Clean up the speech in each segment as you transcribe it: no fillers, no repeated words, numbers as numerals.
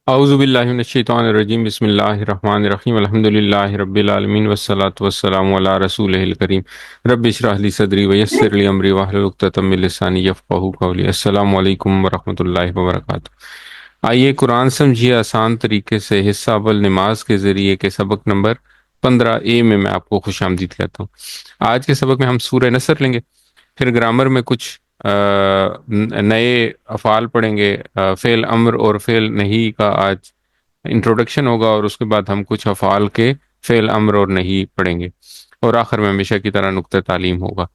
اعوذ باللہ من الشیطان الرجیم، بسم اللہ الرحمن الرحیم، الحمد للہ رب العالمین والصلاة والسلام علی رسولہ الکریم، رب اشرح لی صدری ویسر لی امری واحلل عقدۃ من لسانی یفقہوا قولی۔ السلام علیکم ورحمۃ اللہ وبرکاتہ۔ آئیے قرآن سمجھیے آسان طریقے سے، حصہ اول نماز کے ذریعے کے سبق نمبر 15A میں آپ کو خوش آمدید کہتا ہوں۔ آج کے سبق میں ہم سورہ نصر لیں گے، پھر گرامر میں کچھ نئے افعال پڑھیں گے، فعل امر اور فعل نہیں کا آج انٹروڈکشن ہوگا، اور اس کے بعد ہم کچھ افعال کے فعل امر اور نہیں پڑھیں گے، اور آخر میں ہمیشہ کی طرح نقطہ تعلیم ہوگا۔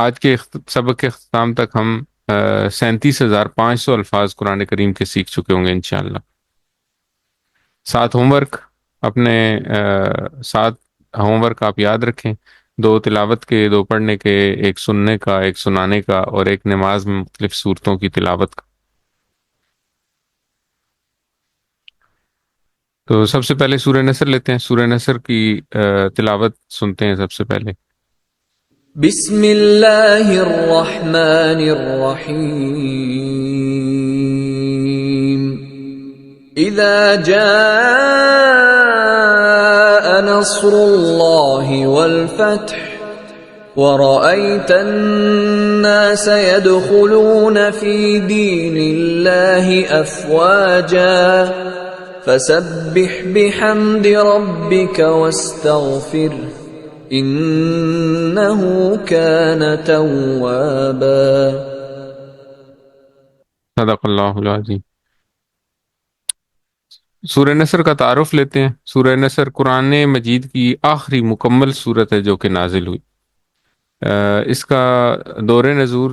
آج کے سبق کے اختتام تک ہم 37,500 الفاظ قرآن کریم کے سیکھ چکے ہوں گے انشاءاللہ۔ 7 ہوم ورک اپنے 7 ہوم ورک آپ یاد رکھیں، 2 تلاوت کے، 2 پڑھنے کے، 1 سننے کا، 1 سنانے کا، اور 1 نماز میں مختلف صورتوں کی تلاوت کا۔ تو سب سے پہلے سورہ نصر لیتے ہیں، سورہ نصر کی تلاوت سنتے ہیں سب سے پہلے۔ بسم اللہ الرحمن الرحیم۔ اذا جاء نصر اللہ والفتح ورأيت الناس يدخلون في دين الله أفواجا فسبح بحمد ربك واستغفره إنه كان توابا۔ صدق اللہ العظیم۔ سورہ نصر کا تعارف لیتے ہیں۔ سورہ نصر قرآن مجید کی آخری مکمل صورت ہے جو کہ نازل ہوئی۔ اس کا دور نزول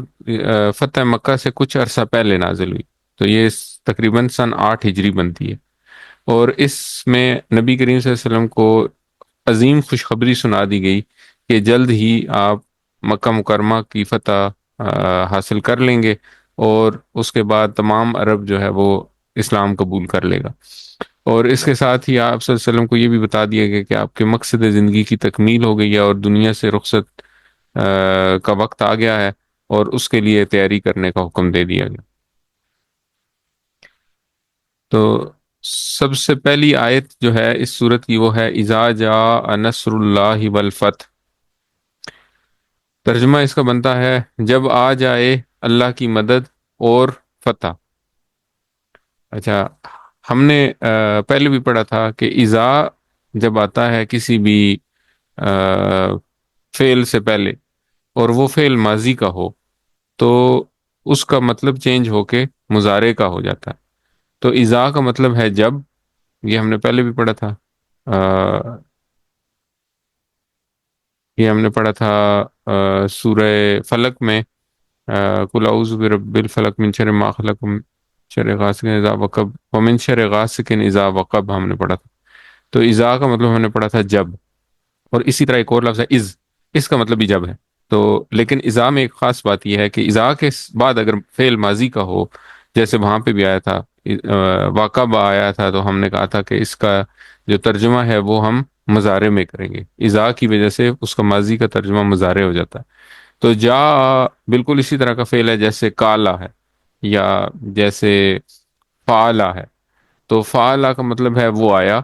فتح مکہ سے کچھ عرصہ پہلے نازل ہوئی، تو یہ تقریباً سن 8 ہجری بنتی ہے، اور اس میں نبی کریم صلی اللہ علیہ وسلم کو عظیم خوشخبری سنا دی گئی کہ جلد ہی آپ مکہ مکرمہ کی فتح حاصل کر لیں گے، اور اس کے بعد تمام عرب جو ہے وہ اسلام قبول کر لے گا۔ اور اس کے ساتھ ہی آپ صلی اللہ علیہ وسلم کو یہ بھی بتا دیا گیا کہ آپ کے مقصد زندگی کی تکمیل ہو گئی ہے، اور دنیا سے رخصت کا وقت آ گیا ہے، اور اس کے لیے تیاری کرنے کا حکم دے دیا گیا۔ تو سب سے پہلی آیت جو ہے اس سورت کی وہ ہے اذا جاء نصر اللہ والفتح۔ ترجمہ اس کا بنتا ہے جب آ جائے اللہ کی مدد اور فتح۔ اچھا، ہم نے پہلے بھی پڑھا تھا کہ اذا جب آتا ہے کسی بھی فعل سے پہلے، اور وہ فعل ماضی کا ہو، تو اس کا مطلب چینج ہو کے مضارع کا ہو جاتا ہے۔ تو اذا کا مطلب ہے جب، یہ ہم نے پہلے بھی پڑھا تھا، یہ ہم نے پڑھا تھا سورہ فلق میں، قل اعوذ برب الفلق من شر ما خلق من شر غاسق اذا وقب ومن شر غاسق اذا وقب ہم نے پڑھا تھا۔ تو اذا کا مطلب ہم نے پڑھا تھا جب، اور اسی طرح ایک اور لفظ ہے اس کا مطلب بھی جب ہے۔ تو لیکن اذا میں ایک خاص بات یہ ہے کہ اذا کے بعد اگر فعل ماضی کا ہو، جیسے وہاں پہ بھی آیا تھا واقب آیا تھا، تو ہم نے کہا تھا کہ اس کا جو ترجمہ ہے وہ ہم مضارع میں کریں گے، اذا کی وجہ سے اس کا ماضی کا ترجمہ مضارع ہو جاتا ہے۔ تو جا بالکل اسی طرح کا فعل ہے جیسے کالا ہے، یا جیسے فعلا ہے۔ تو فعلا کا مطلب ہے وہ آیا،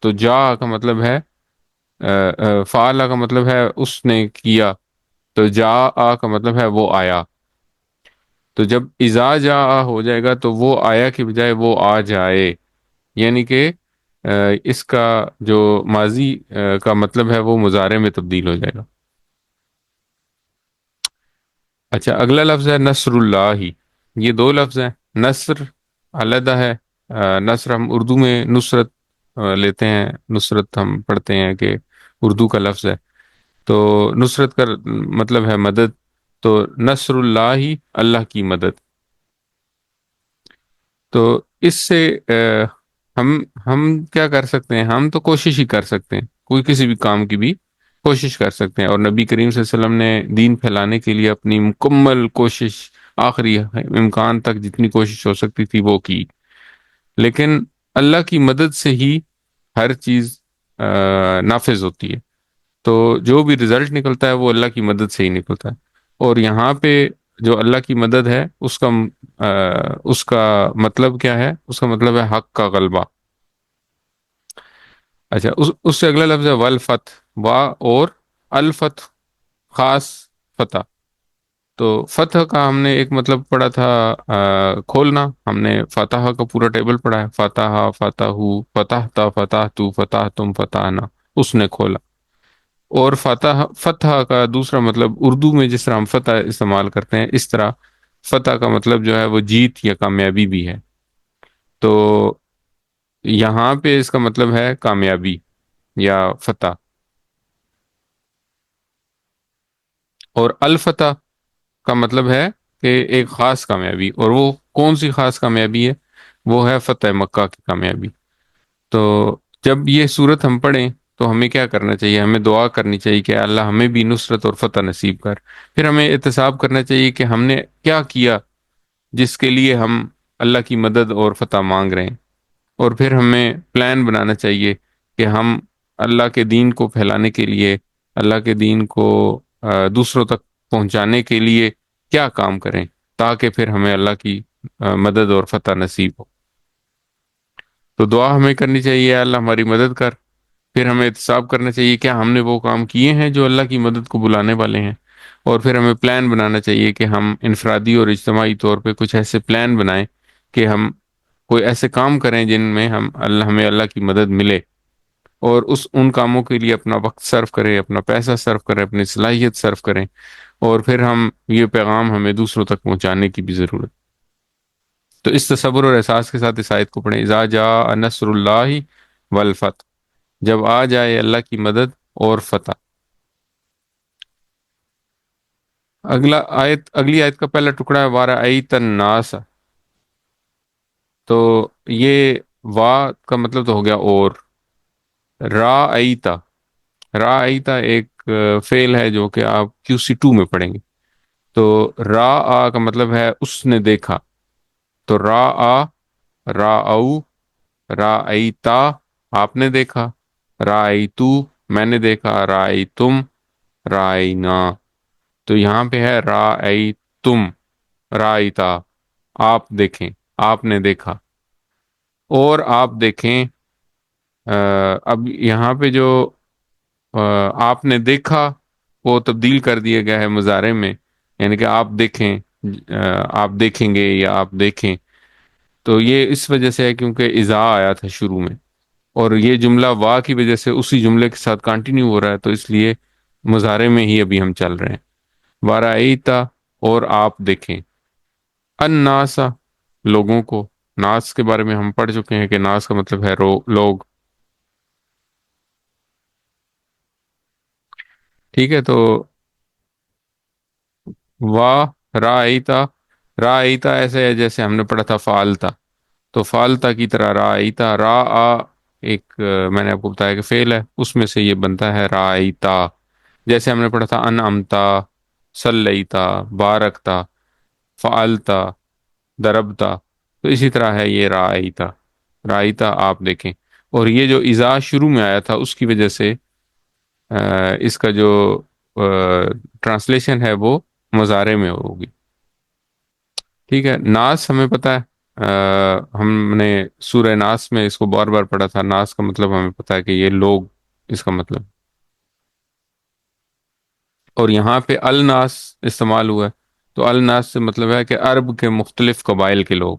تو جا کا مطلب ہے فعلا کا مطلب ہے اس نے کیا، تو جا کا مطلب ہے وہ آیا۔ تو جب اذا جا ہو جائے گا تو وہ آیا کی بجائے وہ آ جائے، یعنی کہ اس کا جو ماضی کا مطلب ہے وہ مضارع میں تبدیل ہو جائے گا۔ اچھا، اگلا لفظ ہے نصر اللہ۔ یہ 2 لفظ ہیں، نصر علیحدہ ہے، نصر ہم اردو میں نصرت لیتے ہیں، نصرت ہم پڑھتے ہیں کہ اردو کا لفظ ہے، تو نصرت کا مطلب ہے مدد، تو نصر اللہ اللہ کی مدد۔ تو اس سے ہم کیا کر سکتے ہیں؟ ہم تو کوشش ہی کر سکتے ہیں، کوئی کسی بھی کام کی بھی کوشش کر سکتے ہیں، اور نبی کریم صلی اللہ علیہ وسلم نے دین پھیلانے کے لیے اپنی مکمل کوشش، آخری امکان تک جتنی کوشش ہو سکتی تھی وہ کی، لیکن اللہ کی مدد سے ہی ہر چیز نافذ ہوتی ہے۔ تو جو بھی رزلٹ نکلتا ہے وہ اللہ کی مدد سے ہی نکلتا ہے۔ اور یہاں پہ جو اللہ کی مدد ہے اس کا مطلب کیا ہے؟ اس کا مطلب ہے حق کا غلبہ۔ اچھا، اس سے اگلا لفظ ہے والفتح، وا اور الفتح، خاص فتح۔ تو فتح کا ہم نے ایک مطلب پڑھا تھا کھولنا، ہم نے فتح کا پورا ٹیبل پڑھا ہے، فتح، فتح، فتح تا، فتح تو، فتح تم، فتحنا، اس نے کھولا۔ اور فتح کا دوسرا مطلب اردو میں جس طرح ہم فتح استعمال کرتے ہیں، اس طرح فتح کا مطلب جو ہے وہ جیت یا کامیابی بھی ہے۔ تو یہاں پہ اس کا مطلب ہے کامیابی یا فتح۔ اور الفتح کا مطلب ہے کہ ایک خاص کامیابی، اور وہ کون سی خاص کامیابی ہے؟ وہ ہے فتح مکہ کی کامیابی۔ تو جب یہ صورت ہم پڑھیں تو ہمیں کیا کرنا چاہیے؟ ہمیں دعا کرنی چاہیے کہ اللہ ہمیں بھی نصرت اور فتح نصیب کر۔ پھر ہمیں احتساب کرنا چاہیے کہ ہم نے کیا کیا جس کے لیے ہم اللہ کی مدد اور فتح مانگ رہے ہیں۔ اور پھر ہمیں پلان بنانا چاہیے کہ ہم اللہ کے دین کو پھیلانے کے لیے، اللہ کے دین کو دوسروں تک پہنچانے کے لیے کیا کام کریں، تاکہ پھر ہمیں اللہ کی مدد اور فتح نصیب ہو۔ تو دعا ہمیں کرنی چاہیے، اللہ ہماری مدد کر۔ پھر ہمیں احتساب کرنا چاہیے کیا ہم نے وہ کام کیے ہیں جو اللہ کی مدد کو بلانے والے ہیں۔ اور پھر ہمیں پلان بنانا چاہیے کہ ہم انفرادی اور اجتماعی طور پہ کچھ ایسے پلان بنائیں کہ ہم کوئی ایسے کام کریں جن میں ہمیں اللہ کی مدد ملے، اور ان کاموں کے لیے اپنا وقت صرف کریں، اپنا پیسہ صرف کریں، اپنی صلاحیت صرف کریں۔ اور پھر یہ پیغام ہمیں دوسروں تک پہنچانے کی بھی ضرورت۔ تو اس تصور اور احساس کے ساتھ اس آیت کو پڑھیں، اذا جاء نصر اللہ والفتح، جب آ جائے اللہ کی مدد اور فتح۔ اگلی آیت کا پہلا ٹکڑا ہے وَرَأَيْتَ النَّاسَ۔ تو یہ وا کا مطلب تو ہو گیا اور، رَأَيْتَ، رَأَيْتَ ایک فعل ہے جو کہ آپ QC2 میں پڑھیں گے۔ تو را کا مطلب ہے اس نے دیکھا، تو راؤ، رأیتا آپ نے دیکھا، رأیتو میں نے دیکھا، رأیتم رأینا۔ تو یہاں پہ ہے رأیتم، رأیتا آپ دیکھیں، آپ نے دیکھا، اور آپ دیکھیں۔ اب یہاں پہ جو آپ نے دیکھا وہ تبدیل کر دیا گیا ہے مضارع میں، یعنی کہ آپ دیکھیں، آپ دیکھیں گے یا آپ دیکھیں۔ تو یہ اس وجہ سے ہے کیونکہ اذا آیا تھا شروع میں، اور یہ جملہ وا کی وجہ سے اسی جملے کے ساتھ کنٹینیو ہو رہا ہے، تو اس لیے مضارع میں ہی ابھی ہم چل رہے ہیں۔ وَرَأَيْتَ اور آپ دیکھیں، النَّاسَ لوگوں کو۔ ناس کے بارے میں ہم پڑھ چکے ہیں کہ ناس کا مطلب ہے لوگ، ٹھیک ہے۔ تو رأیتا، رأیتا ایسے ہے جیسے ہم نے پڑھا تھا فعلتا، تو فعلتا کی طرح رأیتا، ایک میں نے آپ کو بتایا کہ فعل ہے، اس میں سے یہ بنتا ہے رأیتا۔ جیسے ہم نے پڑھا تھا انعمتا، صلیتا، بارکتا، فعلتا، دربتا، تو اسی طرح ہے یہ رأیتا، رأیتا آپ دیکھیں۔ اور یہ جو اذا شروع میں آیا تھا اس کی وجہ سے اس کا جو ٹرانسلیشن ہے وہ مضارع میں ہوگی، ٹھیک ہے۔ ناس ہمیں پتہ ہے، ہم نے سورہ ناس میں اس کو بار بار پڑھا تھا۔ ناس کا مطلب ہمیں پتہ ہے کہ یہ لوگ، اس کا مطلب، اور یہاں پہ الناس استعمال ہوا ہے، تو الناس سے مطلب ہے کہ عرب کے مختلف قبائل کے لوگ،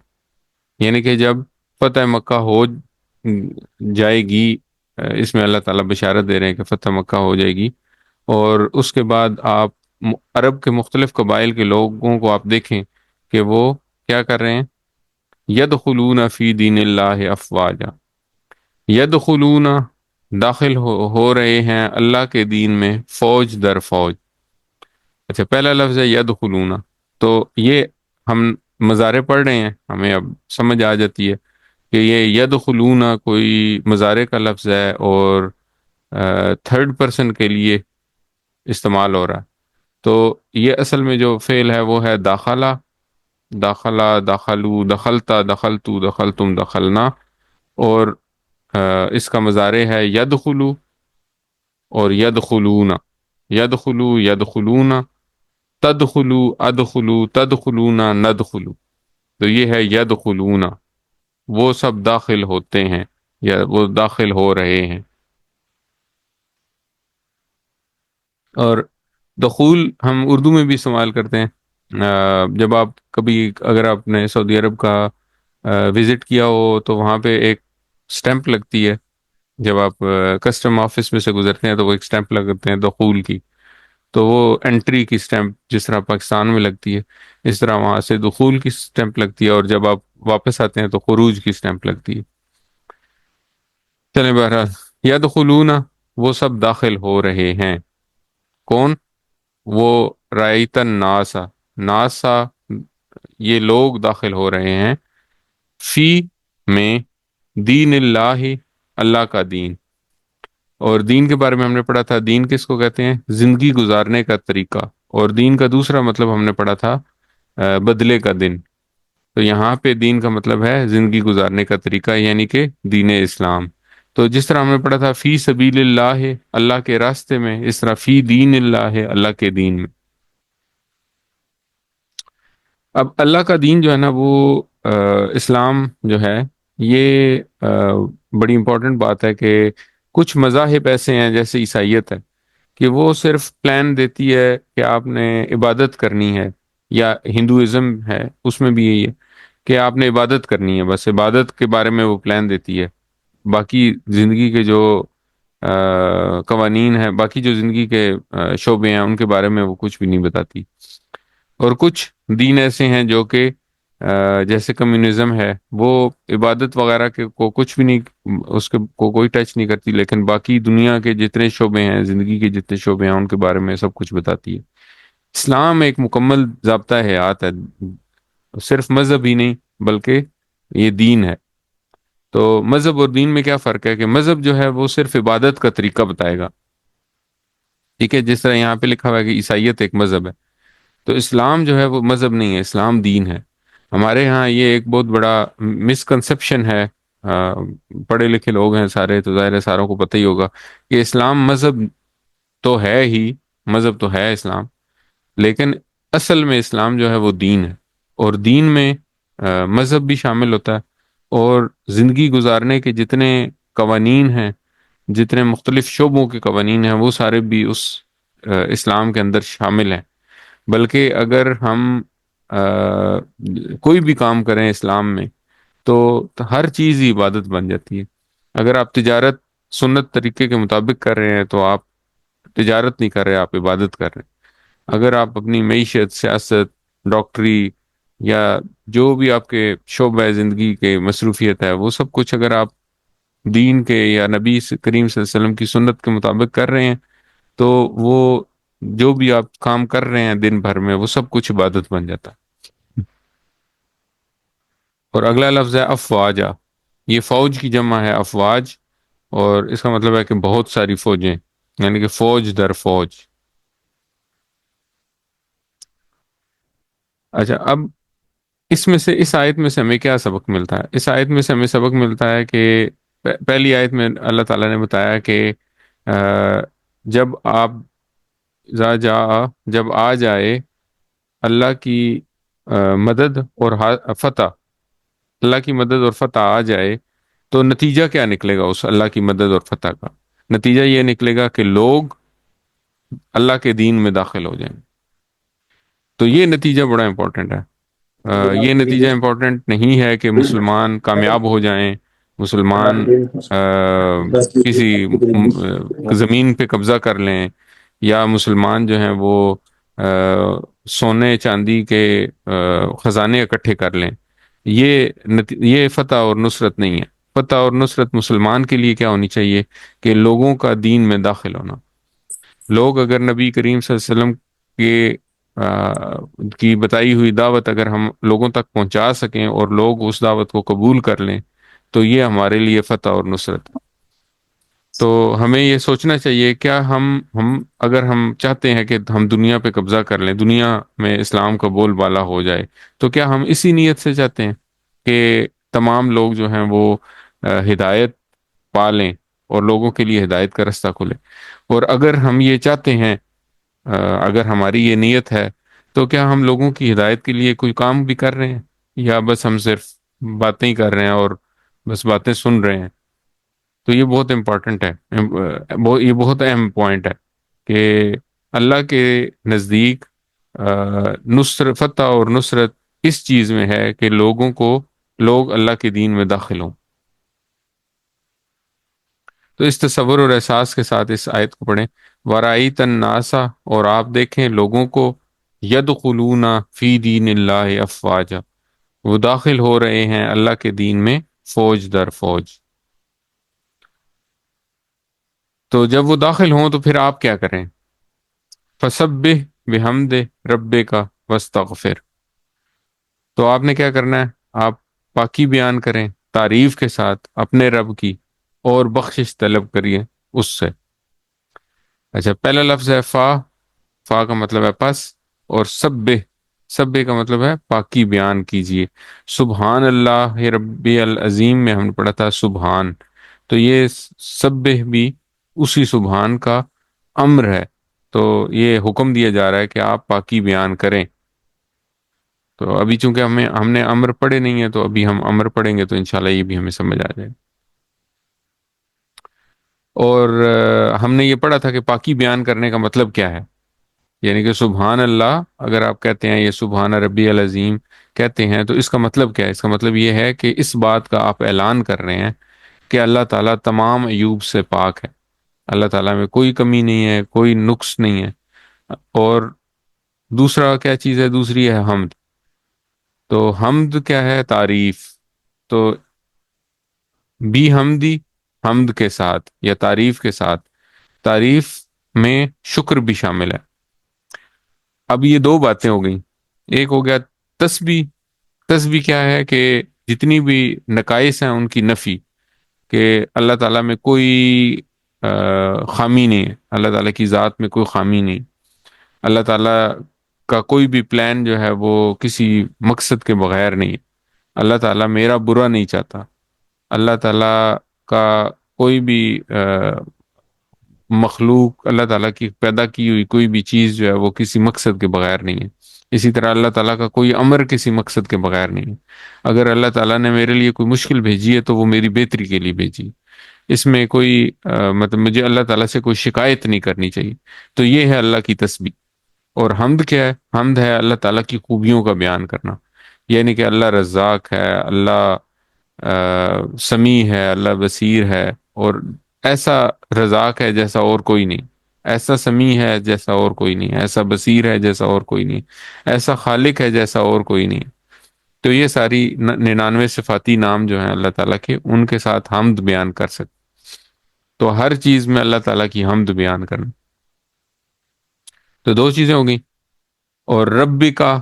یعنی کہ جب فتح مکہ ہو جائے گی، اس میں اللہ تعالیٰ بشارت دے رہے ہیں کہ فتح مکہ ہو جائے گی، اور اس کے بعد آپ عرب کے مختلف قبائل کے لوگوں کو آپ دیکھیں کہ وہ کیا کر رہے ہیں، یدخلون فی دین اللہ افواجا، یدخلون داخل ہو رہے ہیں اللہ کے دین میں فوج در فوج۔ اچھا، پہلا لفظ ہے یدخلون، تو یہ ہم مضارع پڑھ رہے ہیں، ہمیں اب سمجھ آ جاتی ہے کہ یہ یدخلون کوئی مضارع کا لفظ ہے اور تھرڈ پرسن کے لیے استعمال ہو رہا ہے۔ تو یہ اصل میں جو فعل ہے وہ ہے داخلہ، داخلہ، داخلو، دخلتا، دخلتو، دخلتم، دخلنا، اور اس کا مضارع ہے یدخلو اور یدخلون، یدخلو، یدخلون، تدخلو ادخلو تدخلونا ندخلو، تو یہ ہے یدخلونا، وہ سب داخل ہوتے ہیں یا وہ داخل ہو رہے ہیں۔ اور دخول ہم اردو میں بھی استعمال کرتے ہیں۔ جب آپ کبھی، اگر آپ نے سعودی عرب کا وزٹ کیا ہو تو وہاں پہ ایک سٹیمپ لگتی ہے، جب آپ کسٹم آفس میں سے گزرتے ہیں تو وہ ایک سٹیمپ لگاتے ہیں دخول کی، تو وہ انٹری کی سٹیمپ جس طرح پاکستان میں لگتی ہے، اس طرح وہاں سے دخول کی سٹیمپ لگتی ہے، اور جب آپ واپس آتے ہیں تو خروج کی سٹیمپ لگتی ہے۔ چلیں بہرحال، یدخلون، وہ سب داخل ہو رہے ہیں۔ کون؟ وہ رایت الناسا، ناسا، یہ لوگ داخل ہو رہے ہیں، فی، میں، دین اللہ، اللہ کا دین۔ اور دین کے بارے میں ہم نے پڑھا تھا، دین کس کو کہتے ہیں؟ زندگی گزارنے کا طریقہ، اور دین کا دوسرا مطلب ہم نے پڑھا تھا بدلے کا دن۔ تو یہاں پہ دین کا مطلب ہے زندگی گزارنے کا طریقہ، یعنی کہ دین اسلام۔ تو جس طرح ہم نے پڑھا تھا فی سبیل اللہ، اللہ کے راستے میں، اس طرح فی دین اللہ، اللہ کے دین میں۔ اب اللہ کا دین جو ہے نا، وہ اسلام جو ہے، یہ بڑی امپورٹنٹ بات ہے کہ کچھ مذاہب ایسے ہیں جیسے عیسائیت ہے کہ وہ صرف پلان دیتی ہے کہ آپ نے عبادت کرنی ہے، یا ہندوازم ہے اس میں بھی یہی ہے کہ آپ نے عبادت کرنی ہے، بس عبادت کے بارے میں وہ پلان دیتی ہے، باقی زندگی کے جو قوانین ہیں، باقی جو زندگی کے شعبے ہیں، ان کے بارے میں وہ کچھ بھی نہیں بتاتی۔ اور کچھ دین ایسے ہیں جو کہ جیسے کمیونزم ہے، وہ عبادت وغیرہ کے کو کچھ بھی نہیں، اس کے کو کوئی ٹچ نہیں کرتی، لیکن باقی دنیا کے جتنے شعبے ہیں، زندگی کے جتنے شعبے ہیں، ان کے بارے میں سب کچھ بتاتی ہے۔ اسلام ایک مکمل ضابطہ حیات ہے، صرف مذہب ہی نہیں بلکہ یہ دین ہے۔ تو مذہب اور دین میں کیا فرق ہے؟ کہ مذہب جو ہے وہ صرف عبادت کا طریقہ بتائے گا، ٹھیک ہے، جس طرح یہاں پہ لکھا ہوا ہے کہ عیسائیت ایک مذہب ہے، تو اسلام جو ہے وہ مذہب نہیں ہے، اسلام دین ہے۔ ہمارے ہاں یہ ایک بہت بڑا مسکنسپشن ہے، پڑھے لکھے لوگ ہیں سارے، تو ظاہر ہے ساروں کو پتہ ہی ہوگا کہ اسلام مذہب تو ہے ہی، مذہب تو ہے اسلام، لیکن اصل میں اسلام جو ہے وہ دین ہے، اور دین میں مذہب بھی شامل ہوتا ہے، اور زندگی گزارنے کے جتنے قوانین ہیں، جتنے مختلف شعبوں کے قوانین ہیں، وہ سارے بھی اس اسلام کے اندر شامل ہیں۔ بلکہ اگر ہم کوئی بھی کام کریں اسلام میں، تو ہر چیز ہی عبادت بن جاتی ہے۔ اگر آپ تجارت سنت طریقے کے مطابق کر رہے ہیں تو آپ تجارت نہیں کر رہے، آپ عبادت کر رہے ہیں۔ اگر آپ اپنی معیشت، سیاست، ڈاکٹری، یا جو بھی آپ کے شعبہ زندگی کے مصروفیت ہے، وہ سب کچھ اگر آپ دین کے یا نبی کریم صلی اللہ علیہ وسلم کی سنت کے مطابق کر رہے ہیں، تو وہ جو بھی آپ کام کر رہے ہیں دن بھر میں، وہ سب کچھ عبادت بن جاتا ہے۔ اور اگلا لفظ ہے افواجا، یہ فوج کی جمع ہے افواج، اور اس کا مطلب ہے کہ بہت ساری فوجیں، یعنی کہ فوج در فوج۔ اچھا، اب اس میں سے، اس آیت میں سے ہمیں کیا سبق ملتا ہے؟ اس آیت میں سے ہمیں سبق ملتا ہے کہ پہلی آیت میں اللہ تعالیٰ نے بتایا کہ جب آپ جا جب آ جائے اللہ کی مدد اور فتح، اللہ کی مدد اور فتح آ جائے، تو نتیجہ کیا نکلے گا اس اللہ کی مدد اور فتح کا؟ نتیجہ یہ نکلے گا کہ لوگ اللہ کے دین میں داخل ہو جائیں۔ تو یہ نتیجہ بڑا امپورٹنٹ ہے۔ یہ نتیجہ امپورٹنٹ نہیں ہے کہ مسلمان کامیاب ہو جائیں، مسلمان کسی زمین پہ قبضہ کر لیں، یا مسلمان جو ہیں وہ سونے چاندی کے خزانے اکٹھے کر لیں۔ یہ فتح اور نصرت نہیں ہے۔ فتح اور نصرت مسلمان کے لیے کیا ہونی چاہیے؟ کہ لوگوں کا دین میں داخل ہونا۔ لوگ اگر نبی کریم صلی اللہ علیہ وسلم کی بتائی ہوئی دعوت اگر ہم لوگوں تک پہنچا سکیں اور لوگ اس دعوت کو قبول کر لیں، تو یہ ہمارے لیے فتح اور نصرت ہے۔ تو ہمیں یہ سوچنا چاہیے، کیا ہم اگر ہم چاہتے ہیں کہ ہم دنیا پہ قبضہ کر لیں، دنیا میں اسلام کا بول بالا ہو جائے، تو کیا ہم اسی نیت سے چاہتے ہیں کہ تمام لوگ جو ہیں وہ ہدایت پالیں اور لوگوں کے لیے ہدایت کا رستہ کھلے؟ اور اگر ہم یہ چاہتے ہیں، اگر ہماری یہ نیت ہے، تو کیا ہم لوگوں کی ہدایت کے لیے کوئی کام بھی کر رہے ہیں، یا بس ہم صرف باتیں ہی کر رہے ہیں اور بس باتیں سن رہے ہیں؟ تو یہ بہت امپورٹنٹ ہے، یہ بہت اہم پوائنٹ ہے کہ اللہ کے نزدیک نصرت، فتح اور نصرت اس چیز میں ہے کہ لوگ اللہ کے دین میں داخل ہوں۔ تو اس تصور اور احساس کے ساتھ اس آیت کو پڑھیں، وَرَأَيْتَ النَّاسَ، اور آپ دیکھیں لوگوں کو، يَدْخُلُونَ فِي دِينِ اللَّهِ أَفْوَاجًا، وہ داخل ہو رہے ہیں اللہ کے دین میں فوج در فوج۔ تو جب وہ داخل ہوں تو پھر آپ کیا کریں؟ فَسَبِّحْ بِحَمْدِ رَبِّكَ وَاسْتَغْفِرْ، تو آپ نے کیا کرنا ہے؟ آپ پاکی بیان کریں تعریف کے ساتھ اپنے رب کی، اور بخشش طلب کریے اس سے۔ اچھا، پہلا لفظ ہے فا، فا کا مطلب ہے پس، اور سبح، سبح کا مطلب ہے پاکی بیان کیجئے۔ سبحان اللہ ربی العظیم میں ہم نے پڑھا تھا سبحان، تو یہ سبح بھی اسی سبحان کا امر ہے، تو یہ حکم دیا جا رہا ہے کہ آپ پاکی بیان کریں۔ تو ابھی چونکہ ہم نے امر پڑھے نہیں ہیں، تو ابھی ہم امر پڑھیں گے تو انشاءاللہ یہ بھی ہمیں سمجھ آ جائے گا۔ اور ہم نے یہ پڑھا تھا کہ پاکی بیان کرنے کا مطلب کیا ہے، یعنی کہ سبحان اللہ اگر آپ کہتے ہیں، یہ سبحان ربی العظیم کہتے ہیں، تو اس کا مطلب کیا ہے؟ اس کا مطلب یہ ہے کہ اس بات کا آپ اعلان کر رہے ہیں کہ اللہ تعالیٰ تمام عیوب سے پاک ہے، اللہ تعالیٰ میں کوئی کمی نہیں ہے، کوئی نقص نہیں ہے۔ اور دوسرا کیا چیز ہے؟ دوسری ہے حمد۔ تو حمد کیا ہے؟ تعریف۔ تو بھی حمدی، حمد کے ساتھ یا تعریف کے ساتھ، تعریف میں شکر بھی شامل ہے۔ اب یہ دو باتیں ہو گئیں، ایک ہو گیا تسبیح۔ تسبیح کیا ہے؟ کہ جتنی بھی نقائص ہیں ان کی نفی، کہ اللہ تعالیٰ میں کوئی خامی نہیں ہے، اللہ تعالیٰ کی ذات میں کوئی خامی نہیں، اللہ تعالیٰ کا کوئی بھی پلان جو ہے وہ کسی مقصد کے بغیر نہیں ہے، اللہ تعالیٰ میرا برا نہیں چاہتا، اللہ تعالیٰ کا کوئی بھی مخلوق، اللہ تعالیٰ کی پیدا کی ہوئی کوئی بھی چیز جو ہے وہ کسی مقصد کے بغیر نہیں ہے۔ اسی طرح اللہ تعالیٰ کا کوئی امر کسی مقصد کے بغیر نہیں ہے۔ اگر اللہ تعالیٰ نے میرے لیے کوئی مشکل بھیجی ہے تو وہ میری بہتری کے لیے بھیجی، اس میں کوئی مطلب مجھے اللہ تعالیٰ سے کوئی شکایت نہیں کرنی چاہیے۔ تو یہ ہے اللہ کی تسبیح۔ اور حمد کیا ہے؟ حمد ہے اللہ تعالیٰ کی خوبیوں کا بیان کرنا، یعنی کہ اللہ رزاق ہے، اللہ سمیع ہے، اللہ بصیر ہے، اور ایسا رزاق ہے جیسا اور کوئی نہیں، ایسا سمیع ہے جیسا اور کوئی نہیں، ایسا بصیر ہے جیسا اور کوئی نہیں، ایسا خالق ہے جیسا اور کوئی نہیں۔ تو یہ ساری 99 صفاتی نام جو ہیں اللہ تعالیٰ کے، ان کے ساتھ حمد بیان کر سکتے۔ تو ہر چیز میں اللہ تعالیٰ کی حمد بیان کرنا۔ تو دو چیزیں ہو گئیں۔ اور رب کا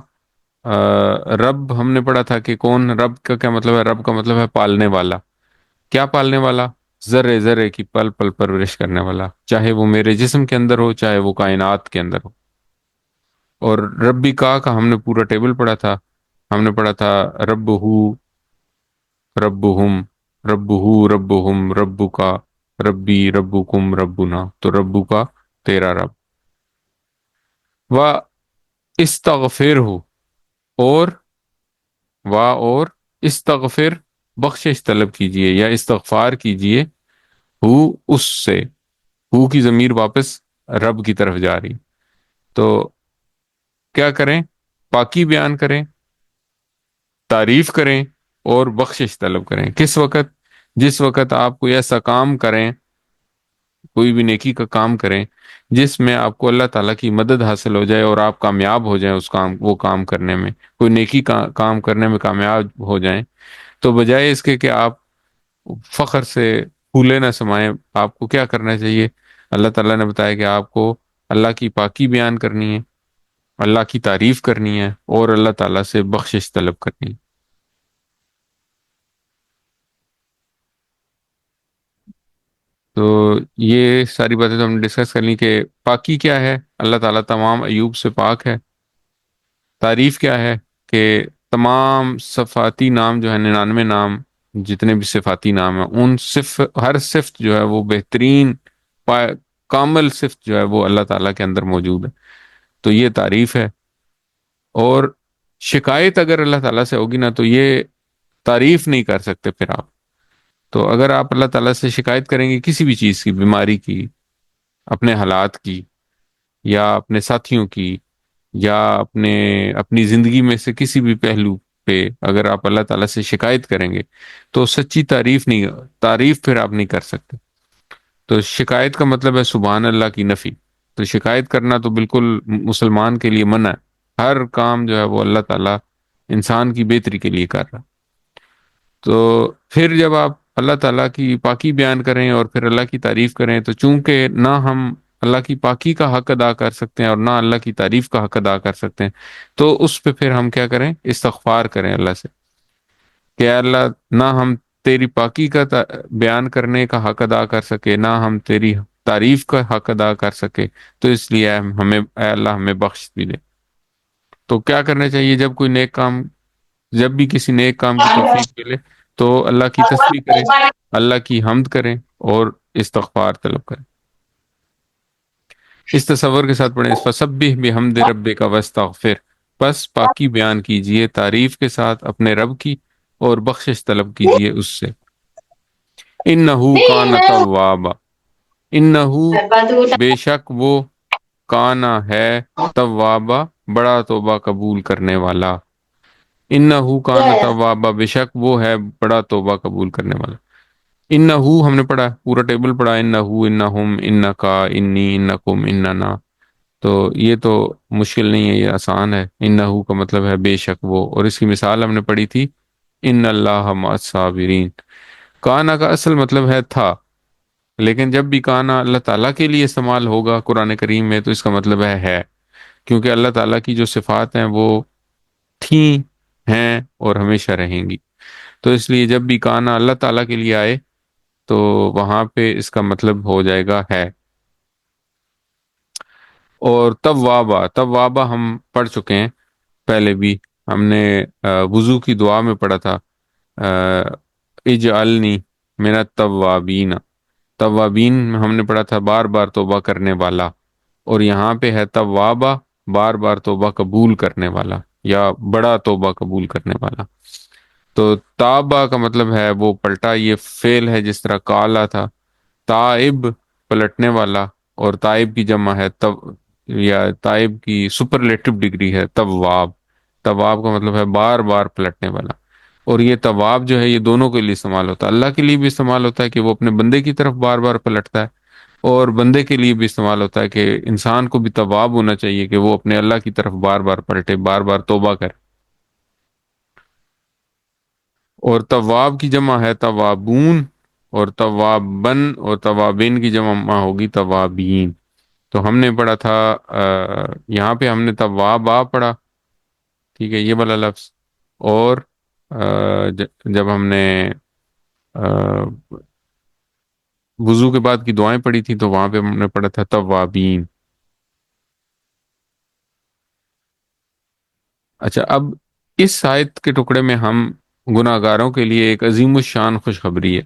رب ہم نے پڑھا تھا کہ کون رب کا کیا مطلب ہے؟ رب کا مطلب ہے پالنے والا۔ کیا پالنے والا؟ ذرے ذرے کی پل پل پرورش کرنے والا، چاہے وہ میرے جسم کے اندر ہو، چاہے وہ کائنات کے اندر ہو۔ اور ربی کا ہم نے پورا ٹیبل پڑھا تھا، ہم نے پڑھا تھا رب ہو، رب ہم، رب ہو، رب ہم، ربو کا، ربی، ربکم، ربنا، تو ربو کا تیرا رب۔ و استغفر ہو، اور اور استغفر، بخشش طلب کیجئے یا استغفار کیجئے، ہو اس سے، ہو کی ضمیر واپس رب کی طرف جا رہی۔ تو کیا کریں؟ پاکی بیان کریں، تعریف کریں، اور بخشش طلب کریں۔ کس وقت؟ جس وقت آپ کوئی ایسا کام کریں، کوئی بھی نیکی کا کام کریں جس میں آپ کو اللہ تعالیٰ کی مدد حاصل ہو جائے اور آپ کامیاب ہو جائیں وہ کام کرنے میں، کوئی نیکی کا کام کرنے میں کامیاب ہو جائیں، تو بجائے اس کے کہ آپ فخر سے پھولے نہ سمائیں، آپ کو کیا کرنا چاہیے؟ اللہ تعالیٰ نے بتایا کہ آپ کو اللہ کی پاکی بیان کرنی ہے، اللہ کی تعریف کرنی ہے، اور اللہ تعالیٰ سے بخشش طلب کرنی ہے۔ تو یہ ساری باتیں تو ہم نے ڈسکس کر لی کہ پاکی کیا ہے، اللہ تعالیٰ تمام عیوب سے پاک ہے۔ تعریف کیا ہے؟ کہ تمام صفاتی نام جو ہے، 99 نام جتنے بھی صفاتی نام ہیں، ان ہر صفت جو ہے وہ بہترین کامل صفت جو ہے وہ اللہ تعالیٰ کے اندر موجود ہے، تو یہ تعریف ہے۔ اور شکایت اگر اللہ تعالیٰ سے ہوگی نا تو یہ تعریف نہیں کر سکتے پھر آپ. تو اگر آپ اللہ تعالیٰ سے شکایت کریں گے کسی بھی چیز کی، بیماری کی، اپنے حالات کی، یا اپنے ساتھیوں کی، یا اپنی زندگی میں سے کسی بھی پہلو پہ اگر آپ اللہ تعالیٰ سے شکایت کریں گے تو سچی تعریف پھر آپ نہیں کر سکتے. تو شکایت کا مطلب ہے سبحان اللہ کی نفی. تو شکایت کرنا تو بالکل مسلمان کے لیے منع ہے. ہر کام جو ہے وہ اللہ تعالیٰ انسان کی بہتری کے لیے کر رہا. تو پھر جب آپ اللہ تعالیٰ کی پاکی بیان کریں اور پھر اللہ کی تعریف کریں، تو چونکہ نہ ہم اللہ کی پاکی کا حق ادا کر سکتے ہیں اور نہ اللہ کی تعریف کا حق ادا کر سکتے ہیں، تو اس پہ پھر ہم کیا کریں؟ استغفار کریں اللہ سے کہ اے اللہ، نہ ہم تیری پاکی کا بیان کرنے کا حق ادا کر سکے، نہ ہم تیری تعریف کا حق ادا کر سکے، تو اس لیے اے اللہ ہمیں بخش بھی دے. تو کیا کرنا چاہیے جب بھی کسی نیک کام کی توفیق ملے تو اللہ کی تسبیح کریں، اللہ کی حمد کریں اور استغفار طلب کریں. اس تصور کے ساتھ پڑھیں فَسَبِّحْ بِحَمْدِ رَبِّكَ وَاسْتَغْفِرْ. بس پاکی بیان کیجئے تعریف کے ساتھ اپنے رب کی اور بخشش طلب کیجئے اس سے. اِنَّهُ كَانَ تَوَّابًا. اِنَّهُ بے شک وہ کانا ہے توابا بڑا توبہ قبول کرنے والا. انہو کان توابا بے شک وہ ہے بڑا توبہ قبول کرنے والا. انہو ہم نے پڑھا پورا ٹیبل پڑھا، انہو، انہم، انکا، انی، انکم، اننا. تو یہ تو مشکل نہیں ہے، یہ آسان ہے. انہو کا مطلب ہے بے شک وہ، اور اس کی مثال ہم نے پڑھی تھی ان اللہ مع الصابرین. کانا کا اصل مطلب ہے تھا، لیکن جب بھی کانا اللہ تعالیٰ کے لیے استعمال ہوگا قرآن کریم میں تو اس کا مطلب ہے، کیونکہ اللہ تعالیٰ کی جو صفات ہیں وہ تھیں، ہیں اور ہمیشہ رہیں گی. تو اس لیے جب بھی کانا اللہ تعالیٰ کے لیے آئے تو وہاں پہ اس کا مطلب ہو جائے گا ہے. اور توابا ہم پڑھ چکے ہیں پہلے بھی. ہم نے وضو کی دعا میں پڑھا تھا اجعلنی من التوابین. توابین میں ہم نے پڑھا تھا بار بار توبہ کرنے والا، اور یہاں پہ ہے توابا بار بار توبہ قبول کرنے والا یا بڑا توبہ قبول کرنے والا. تو تابا کا مطلب ہے وہ پلٹا، یہ فعل ہے جس طرح کالا تھا. تائب پلٹنے والا، اور تائب کی جمع ہے یا تائب کی سپرلیٹو ڈگری ہے تواب. تواب کا مطلب ہے بار بار پلٹنے والا. اور یہ تواب جو ہے یہ دونوں کے لیے استعمال ہوتا ہے، اللہ کے لیے بھی استعمال ہوتا ہے کہ وہ اپنے بندے کی طرف بار بار پلٹتا ہے، اور بندے کے لیے بھی استعمال ہوتا ہے کہ انسان کو بھی تواب ہونا چاہیے کہ وہ اپنے اللہ کی طرف بار بار پلٹے، بار بار توبہ کرے. اور تواب کی جمع ہے توابون، اور توابن اور توابین کی جمع ہوگی توابین. تو ہم نے پڑھا تھا یہاں پہ ہم نے توابا پڑھا، ٹھیک ہے، یہ والا لفظ. اور جب ہم نے وضو کے بعد کی دعائیں پڑھی تھی تو وہاں پہ ہم نے پڑھا تھا توابین. اچھا، اب اس آیت کے ٹکڑے میں ہم گناہ گاروں کے لیے ایک عظیم الشان خوشخبری ہے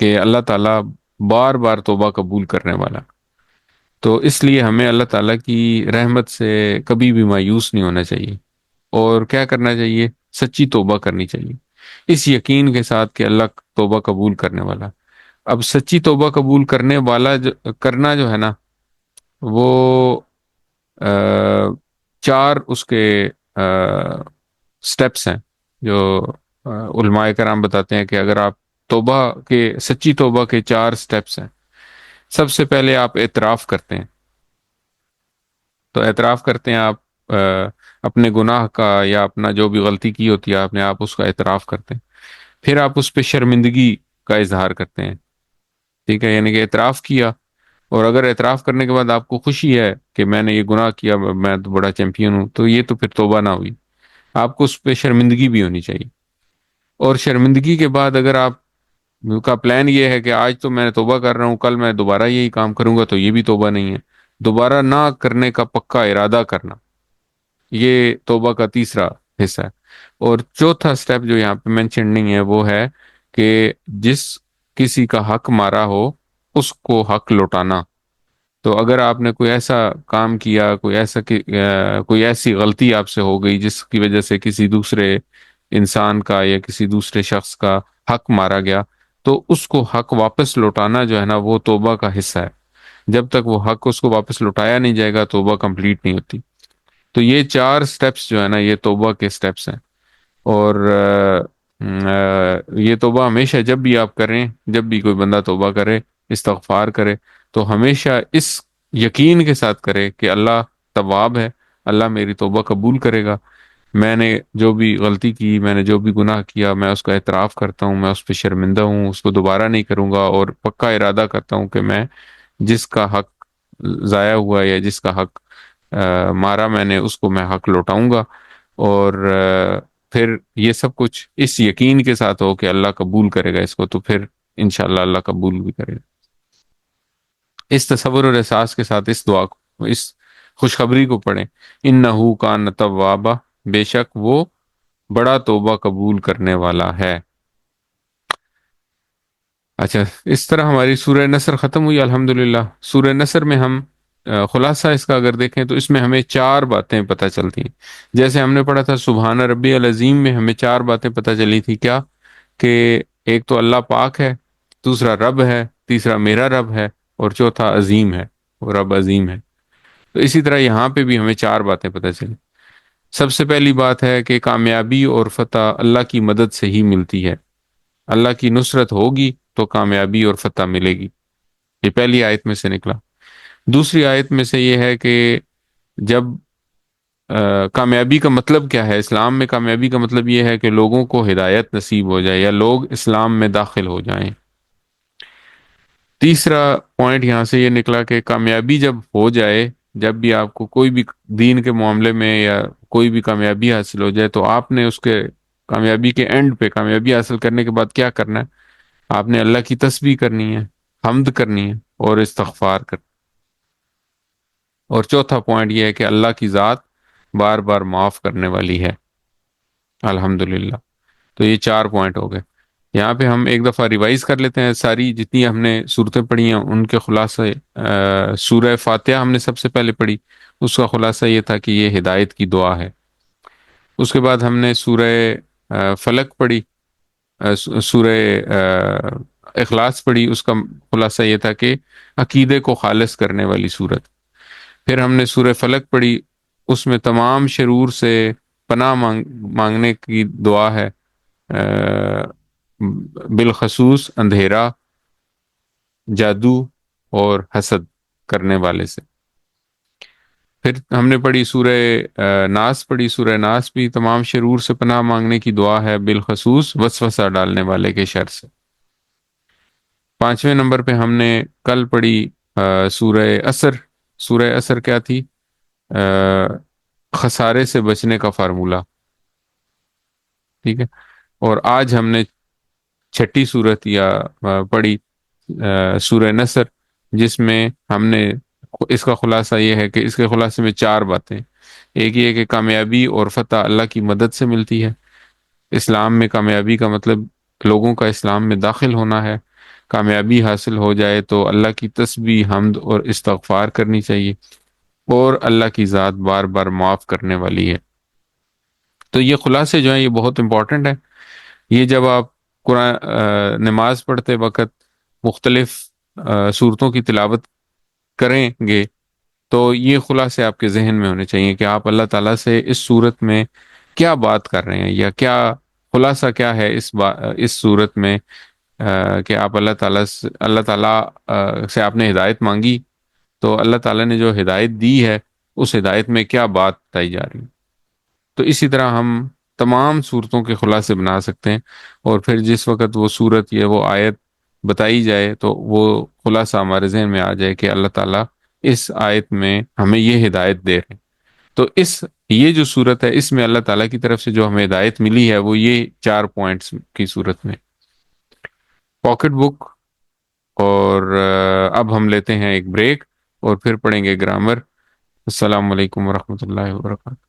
کہ اللہ تعالیٰ بار بار توبہ قبول کرنے والا. تو اس لیے ہمیں اللہ تعالیٰ کی رحمت سے کبھی بھی مایوس نہیں ہونا چاہیے، اور کیا کرنا چاہیے؟ سچی توبہ کرنی چاہیے اس یقین کے ساتھ کہ اللہ توبہ قبول کرنے والا. اب سچی توبہ قبول کرنے والا کرنا جو ہے نا، وہ چار اس کے سٹیپس ہیں جو علماء کرام بتاتے ہیں کہ اگر آپ سچی توبہ کے چار سٹیپس ہیں. سب سے پہلے آپ اعتراف کرتے ہیں. تو اعتراف کرتے ہیں آپ اپنے گناہ کا یا اپنا جو بھی غلطی کی ہوتی ہے آپ اس کا اعتراف کرتے ہیں. پھر آپ اس پہ شرمندگی کا اظہار کرتے ہیں، ٹھیک ہے، یعنی کہ اعتراف کیا، اور اگر اعتراف کرنے کے بعد آپ کو خوشی ہے کہ میں نے یہ گناہ کیا، میں تو بڑا چیمپئن ہوں، تو یہ تو پھر توبہ نہ ہوئی. آپ کو اس پہ شرمندگی بھی ہونی چاہیے. اور شرمندگی کے بعد اگر آپ کا پلان یہ ہے کہ آج تو میں توبہ کر رہا ہوں، کل میں دوبارہ یہی کام کروں گا، تو یہ بھی توبہ نہیں ہے. دوبارہ نہ کرنے کا پکا ارادہ کرنا، یہ توبہ کا تیسرا حصہ ہے. اور چوتھا سٹیپ جو یہاں پہ مینشن نہیں ہے وہ ہے کہ جس کسی کا حق مارا ہو اس کو حق لوٹانا. تو اگر آپ نے کوئی ایسا کام کیا، کوئی ایسی غلطی آپ سے ہو گئی جس کی وجہ سے کسی دوسرے انسان کا یا کسی دوسرے شخص کا حق مارا گیا، تو اس کو حق واپس لوٹانا جو ہے نا وہ توبہ کا حصہ ہے۔ جب تک وہ حق اس کو واپس لوٹایا نہیں جائے گا توبہ کمپلیٹ نہیں ہوتی۔ تو یہ 4 سٹیپس جو ہے نا یہ توبہ کے سٹیپس ہیں۔ اور یہ توبہ ہمیشہ جب بھی آپ کریں، جب بھی کوئی بندہ توبہ کرے، استغفار کرے، تو ہمیشہ اس یقین کے ساتھ کرے کہ اللہ تواب ہے، اللہ میری توبہ قبول کرے گا۔ میں نے جو بھی غلطی کی، میں نے جو بھی گناہ کیا، میں اس کا اعتراف کرتا ہوں، میں اس پہ شرمندہ ہوں، اس کو دوبارہ نہیں کروں گا، اور پکا ارادہ کرتا ہوں کہ میں جس کا حق ضائع ہوا یا جس کا حق مارا میں نے، اس کو میں حق لوٹاؤں گا۔ اور پھر یہ سب کچھ اس یقین کے ساتھ ہو کہ اللہ قبول کرے گا اس کو، تو پھر انشاءاللہ اللہ قبول بھی کرے گا۔ اس تصور اور احساس کے ساتھ اس دعا کو، اس خوشخبری کو پڑھیں، انہو کان توابا، بے شک وہ بڑا توبہ قبول کرنے والا ہے۔ اچھا، اس طرح ہماری سورہ نصر ختم ہوئی الحمدللہ۔ سورہ نصر میں ہم خلاصہ اس کا اگر دیکھیں تو اس میں ہمیں 4 باتیں پتہ چلتی ہیں۔ جیسے ہم نے پڑھا تھا سبحان ربی العظیم میں ہمیں 4 باتیں پتہ چلی تھی، کیا؟ کہ ایک تو اللہ پاک ہے، دوسرا رب ہے، تیسرا میرا رب ہے، اور چوتھا عظیم ہے، وہ رب عظیم ہے۔ تو اسی طرح یہاں پہ بھی ہمیں 4 باتیں پتہ چلی۔ سب سے پہلی بات ہے کہ کامیابی اور فتح اللہ کی مدد سے ہی ملتی ہے۔ اللہ کی نصرت ہوگی تو کامیابی اور فتح ملے گی، یہ پہلی آیت میں سے نکلا۔ دوسری آیت میں سے یہ ہے کہ جب کامیابی کا مطلب کیا ہے اسلام میں؟ کامیابی کا مطلب یہ ہے کہ لوگوں کو ہدایت نصیب ہو جائے یا لوگ اسلام میں داخل ہو جائیں۔ تیسرا پوائنٹ یہاں سے یہ نکلا کہ کامیابی جب ہو جائے، جب بھی آپ کو کوئی بھی دین کے معاملے میں یا کوئی بھی کامیابی حاصل ہو جائے، تو آپ نے اس کے کامیابی کے اینڈ پہ، کامیابی حاصل کرنے کے بعد کیا کرنا ہے؟ آپ نے اللہ کی تسبیح کرنی ہے، حمد کرنی ہے، اور استغفار کرنی۔ اور چوتھا پوائنٹ یہ ہے کہ اللہ کی ذات بار بار معاف کرنے والی ہے، الحمدللہ۔ تو یہ 4 پوائنٹ ہو گئے۔ یہاں پہ ہم ایک دفعہ ریوائز کر لیتے ہیں ساری جتنی ہم نے صورتیں پڑھی ہیں ان کے خلاصے۔ سورہ فاتحہ ہم نے سب سے پہلے پڑھی، اس کا خلاصہ یہ تھا کہ یہ ہدایت کی دعا ہے۔ اس کے بعد ہم نے سورہ فلق پڑھی، سورہ اخلاص پڑھی، اس کا خلاصہ یہ تھا کہ عقیدے کو خالص کرنے والی صورت۔ پھر ہم نے سورہ فلق پڑھی، اس میں تمام شرور سے پناہ مانگنے کی دعا ہے، بالخصوص اندھیرا، جادو اور حسد کرنے والے سے۔ پھر ہم نے پڑھی سورہ ناس پڑھی، سورہ ناس بھی تمام شرور سے پناہ مانگنے کی دعا ہے، بالخصوص وسوسہ ڈالنے والے کے شر سے۔ 5ویں نمبر پہ ہم نے کل پڑھی سورہ عصر۔ سورہ عصر کیا تھی؟ خسارے سے بچنے کا فارمولہ، ٹھیک ہے۔ اور آج ہم نے چھٹی صورت یا پڑھی سورہ نصر، جس میں ہم نے اس کا خلاصہ یہ ہے کہ اس کے خلاصے میں 4 باتیں۔ ایک یہ کہ کامیابی اور فتح اللہ کی مدد سے ملتی ہے۔ اسلام میں کامیابی کا مطلب لوگوں کا اسلام میں داخل ہونا ہے۔ کامیابی حاصل ہو جائے تو اللہ کی تسبیح، حمد اور استغفار کرنی چاہیے، اور اللہ کی ذات بار بار معاف کرنے والی ہے۔ تو یہ خلاصے جو ہیں یہ بہت امپورٹنٹ ہے۔ یہ جب آپ قرآن نماز پڑھتے وقت مختلف صورتوں کی تلاوت کریں گے تو یہ خلاصے آپ کے ذہن میں ہونے چاہیے کہ آپ اللہ تعالیٰ سے اس صورت میں کیا بات کر رہے ہیں، یا کیا خلاصہ کیا ہے اس صورت میں، کہ آپ اللہ تعالیٰ سے آپ نے ہدایت مانگی، تو اللہ تعالیٰ نے جو ہدایت دی ہے اس ہدایت میں کیا بات بتائی جا رہی ہے۔ تو اسی طرح ہم تمام صورتوں کے خلاصے بنا سکتے ہیں، اور پھر جس وقت وہ صورت یا وہ آیت بتائی جائے تو وہ خلاصہ ہمارے ذہن میں آ جائے کہ اللہ تعالیٰ اس آیت میں ہمیں یہ ہدایت دے رہے ہیں۔ تو یہ جو صورت ہے اس میں اللہ تعالیٰ کی طرف سے جو ہمیں ہدایت ملی ہے وہ یہ 4 پوائنٹس کی صورت میں۔ پاکٹ بک، اور اب ہم لیتے ہیں ایک بریک اور پھر پڑھیں گے گرامر۔ السلام علیکم ورحمۃ اللہ وبرکاتہ۔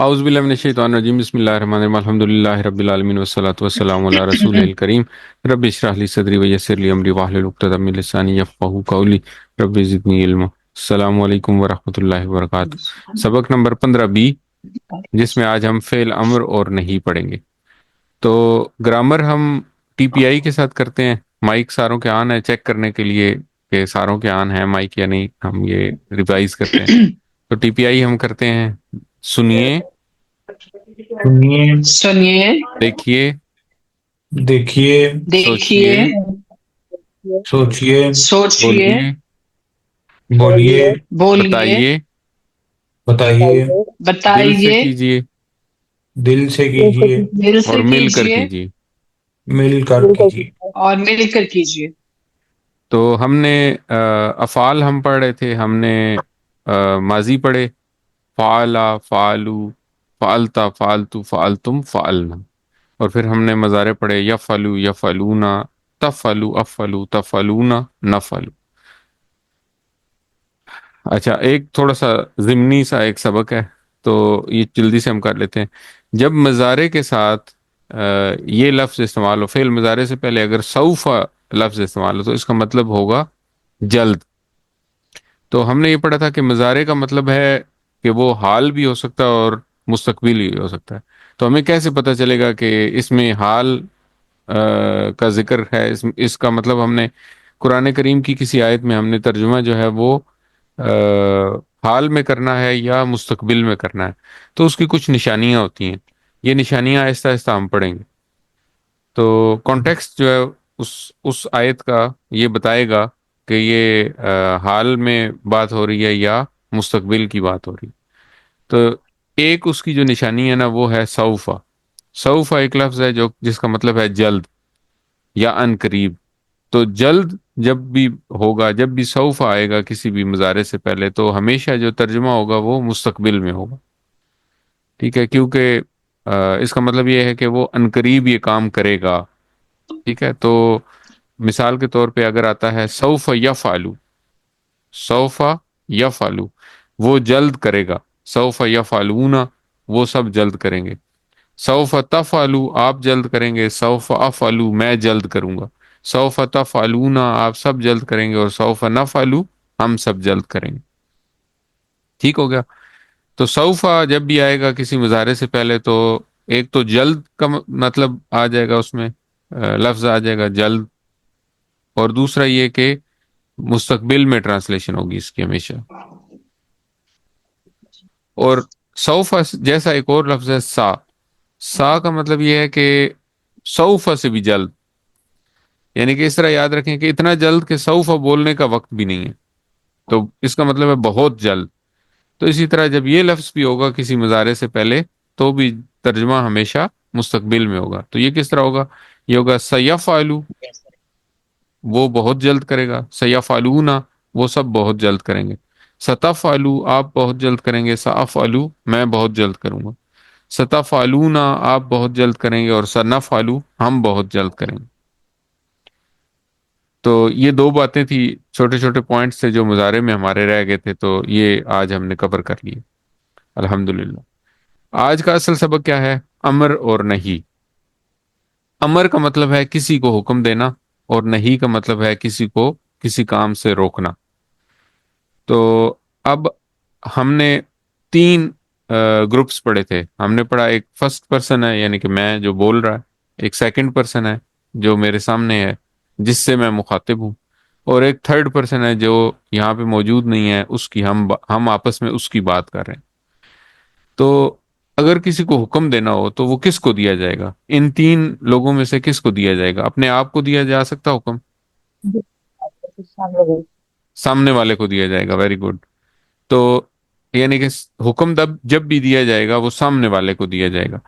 اعوذ باللہ من الشیطان الرجیم، بسم اللہ الرحمن الرحیم، الحمدللہ رب العالمین والصلاة والسلام علی رسول الکریم، رب اشرح لی صدری ویسر لی امری واحلل عقدۃ من لسانی یفقہوا قولی، رب زدنی علما۔ السلام علیکم ورحمۃ اللہ وبرکاتہ۔ سبق نمبر 15 جس میں آج ہم فعل امر اور نہیں پڑھیں گے۔ تو گرامر ہم ٹی پی آئی کے ساتھ کرتے ہیں، مائک ساروں کے آن ہے چیک کرنے کے لیے کہ ساروں کے آن ہے مائک یا نہیں، ہم یہ ریوائز کرتے ہیں۔ تو ٹی پی آئی ہم کرتے ہیں سنیے، سنیے، دیکھیے، دیکھیے، دیکھیے، سوچیے، سوچیے، بولیے، بولیے، بولیے، بتائیے، بتائیے، دل سے بتائیے، کیجیے دل سے کیجیے، دل اور سے مل کر کیجیے کیجیے۔ مل کر کیجیے۔ اور مل کر کیجیے۔ تو ہم نے افعال ہم پڑھ رہے تھے، ہم نے ماضی پڑھے، فعلا، فعلو، فعلتا، فعلتو، فعلتم، فعلنا، اور پھر ہم نے مضارع پڑھے، یفعلو، یفعلونا، تفعلو، افعلو، تفعلونا، نفعلو۔ اچھا، ایک تھوڑا سا ضمنی سا ایک سبق ہے، تو یہ جلدی سے ہم کر لیتے ہیں۔ جب مضارع کے ساتھ یہ لفظ استعمال ہو، فعل مضارع سے پہلے اگر سوف لفظ استعمال ہو تو اس کا مطلب ہوگا جلد۔ تو ہم نے یہ پڑھا تھا کہ مضارع کا مطلب ہے کہ وہ حال بھی ہو سکتا ہے اور مستقبل بھی ہو سکتا ہے۔ تو ہمیں کیسے پتہ چلے گا کہ اس میں حال کا ذکر ہے؟ اس کا مطلب ہم نے قرآن کریم کی کسی آیت میں ہم نے ترجمہ جو ہے وہ حال میں کرنا ہے یا مستقبل میں کرنا ہے، تو اس کی کچھ نشانیاں ہوتی ہیں، یہ نشانیاں آہستہ آہستہ ہم پڑھیں گے۔ تو کانٹیکسٹ جو ہے اس آیت کا یہ بتائے گا کہ یہ حال میں بات ہو رہی ہے یا مستقبل کی بات ہو رہی ہے۔ تو ایک اس کی جو نشانی ہے نا وہ ہے سوفا۔ سوفا ایک لفظ ہے جس کا مطلب ہے جلد یا ان قریب۔ تو جلد جب بھی ہوگا، جب بھی سوف آئے گا کسی بھی مضارع سے پہلے، تو ہمیشہ جو ترجمہ ہوگا وہ مستقبل میں ہوگا، ٹھیک ہے، کیونکہ اس کا مطلب یہ ہے کہ وہ ان قریب یہ کام کرے گا، ٹھیک ہے۔ تو مثال کے طور پہ اگر آتا ہے سوف یفعلو، سوف یفعلو، وہ جلد کرے گا، سوف یفعلون، وہ سب جلد کریں گے، سوف تفعلوا، آپ جلد کریں گے، سوف افعلوا، میں جلد کروں گا، سوف تفعلون، آپ سب جلد کریں گے، اور سوف نفعلوا، ہم سب جلد کریں گے، ٹھیک ہو گیا۔ تو سوف جب بھی آئے گا کسی مضارع سے پہلے تو ایک تو جلد کا مطلب آ جائے گا، اس میں لفظ آ جائے گا جلد، اور دوسرا یہ کہ مستقبل میں ٹرانسلیشن ہوگی اس کی ہمیشہ۔ اور سوف جیسا ایک اور لفظ ہے سا، سا کا مطلب یہ ہے کہ سوف سے بھی جلد، یعنی کہ اس طرح یاد رکھیں کہ اتنا جلد کہ سوف بولنے کا وقت بھی نہیں ہے، تو اس کا مطلب ہے بہت جلد۔ تو اسی طرح جب یہ لفظ بھی ہوگا کسی مضارع سے پہلے تو بھی ترجمہ ہمیشہ مستقبل میں ہوگا۔ تو یہ کس طرح ہوگا؟ یہ ہوگا سیفعلوا، وہ بہت جلد کرے گا، سیفعلون، وہ سب بہت جلد کریں گے، ستفعلوا، آپ بہت جلد کریں گے، سافعلوا، میں بہت جلد کروں گا، ستفعلون، آپ بہت جلد کریں گے، اور سنفعلوا، ہم بہت جلد کریں گے۔ تو یہ دو باتیں تھی، چھوٹے چھوٹے پوائنٹس تھے جو مضارع میں ہمارے رہ گئے تھے، تو یہ آج ہم نے کور کر لیے الحمدللہ۔ آج کا اصل سبق کیا ہے؟ امر اور نہیں۔ امر کا مطلب ہے کسی کو حکم دینا، اور نہیں کا مطلب ہے کسی کو کسی کام سے روکنا۔ تو اب ہم نے تین گروپس پڑھے تھے، ہم نے پڑھا ایک فرسٹ پرسن ہے یعنی کہ میں جو بول رہا ہے، ایک سیکنڈ پرسن ہے جو میرے سامنے ہے جس سے میں مخاطب ہوں، اور ایک تھرڈ پرسن ہے جو یہاں پہ موجود نہیں ہے، اس کی ہم آپس میں اس کی بات کر رہے ہیں۔ تو اگر کسی کو حکم دینا ہو تو وہ کس کو دیا جائے گا؟ ان تین لوگوں میں سے کس کو دیا جائے گا؟ اپنے آپ کو دیا جا سکتا حکم؟ سامنے والے کو دیا جائے گا، ویری گڈ۔ تو یعنی کہ حکم جب بھی دیا جائے گا وہ سامنے والے کو دیا جائے گا۔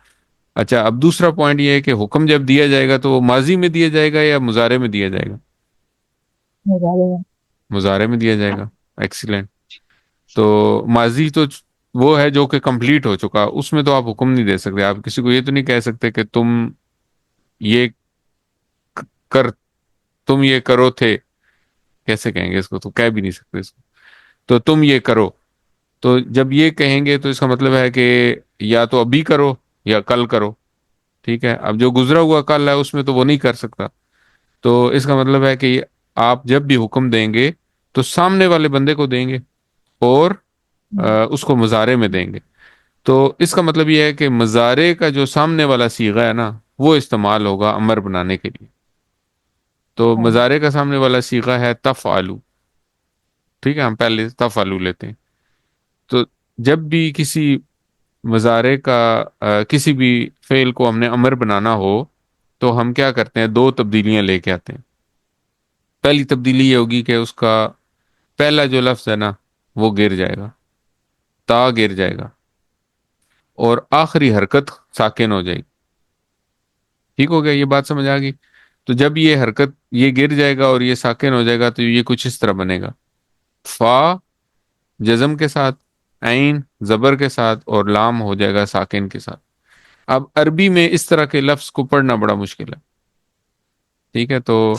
اچھا، اب دوسرا پوائنٹ یہ ہے کہ حکم جب دیا جائے گا تو وہ ماضی میں دیا جائے گا یا مضارع میں دیا جائے گا؟ مضارع میں دیا جائے گا، ایکسیلنٹ۔ تو ماضی تو وہ ہے جو کہ کمپلیٹ ہو چکا، اس میں تو آپ حکم نہیں دے سکتے، آپ کسی کو یہ تو نہیں کہہ سکتے کہ یہ کر تم یہ کرو تھے، کیسے کہیں گے اس کو؟ تو کہہ بھی نہیں سکتے اس کو، تو تم یہ کرو، تو جب یہ کہیں گے تو اس کا مطلب ہے کہ یا تو ابھی کرو یا کل کرو. ٹھیک ہے, اب جو گزرا ہوا کل ہے اس میں تو وہ نہیں کر سکتا. تو اس کا مطلب ہے کہ آپ جب بھی حکم دیں گے تو سامنے والے بندے کو دیں گے اور اس کو مضارع میں دیں گے. تو اس کا مطلب یہ ہے کہ مضارع کا جو سامنے والا صیغہ ہے نا وہ استعمال ہوگا امر بنانے کے لیے. تو مضارع کا سامنے والا صیغہ ہے تفعلوا. ٹھیک ہے, ہم پہلے تفعلوا لیتے ہیں. تو جب بھی کسی مضارع کا کسی بھی فعل کو ہم نے امر بنانا ہو تو ہم کیا کرتے ہیں, دو تبدیلیاں لے کے آتے ہیں. پہلی تبدیلی یہ ہوگی کہ اس کا پہلا جو لفظ ہے نا وہ گر جائے گا, تا گر جائے گا, اور آخری حرکت ساکن ہو جائے گی. ٹھیک ہو گیا, یہ بات سمجھ آ گئی. تو جب یہ حرکت یہ گر جائے گا اور یہ ساکن ہو جائے گا تو یہ کچھ اس طرح بنے گا, فا جزم کے ساتھ, عین زبر کے ساتھ, اور لام ہو جائے گا ساکن کے ساتھ. اب عربی میں اس طرح کے لفظ کو پڑھنا بڑا مشکل ہے. ٹھیک ہے, تو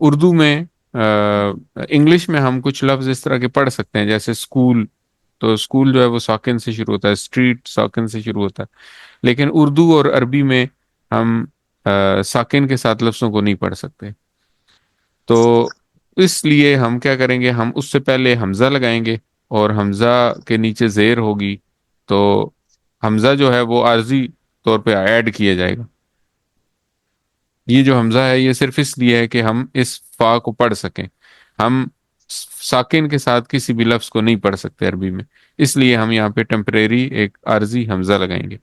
اردو میں انگلش میں ہم کچھ لفظ اس طرح کے پڑھ سکتے ہیں, جیسے اسکول. تو اسکول جو ہے وہ ساکن سے شروع ہوتا ہے, اسٹریٹ ساکن سے شروع ہوتا ہے. لیکن اردو اور عربی میں ہم ساکن کے ساتھ لفظوں کو نہیں پڑھ سکتے. تو اس لیے ہم کیا کریں گے, ہم اس سے پہلے حمزہ لگائیں گے اور حمزہ کے نیچے زیر ہوگی. تو حمزہ جو ہے وہ عارضی طور پہ ایڈ کیا جائے گا. یہ جو حمزہ ہے یہ صرف اس لیے ہے کہ ہم اس فا کو پڑھ سکیں. ہم ساکن کے ساتھ کسی بھی لفظ کو نہیں پڑھ سکتے عربی میں, اس لیے ہم یہاں پہ ٹیمپریری ایک عارضی حمزہ لگائیں گے.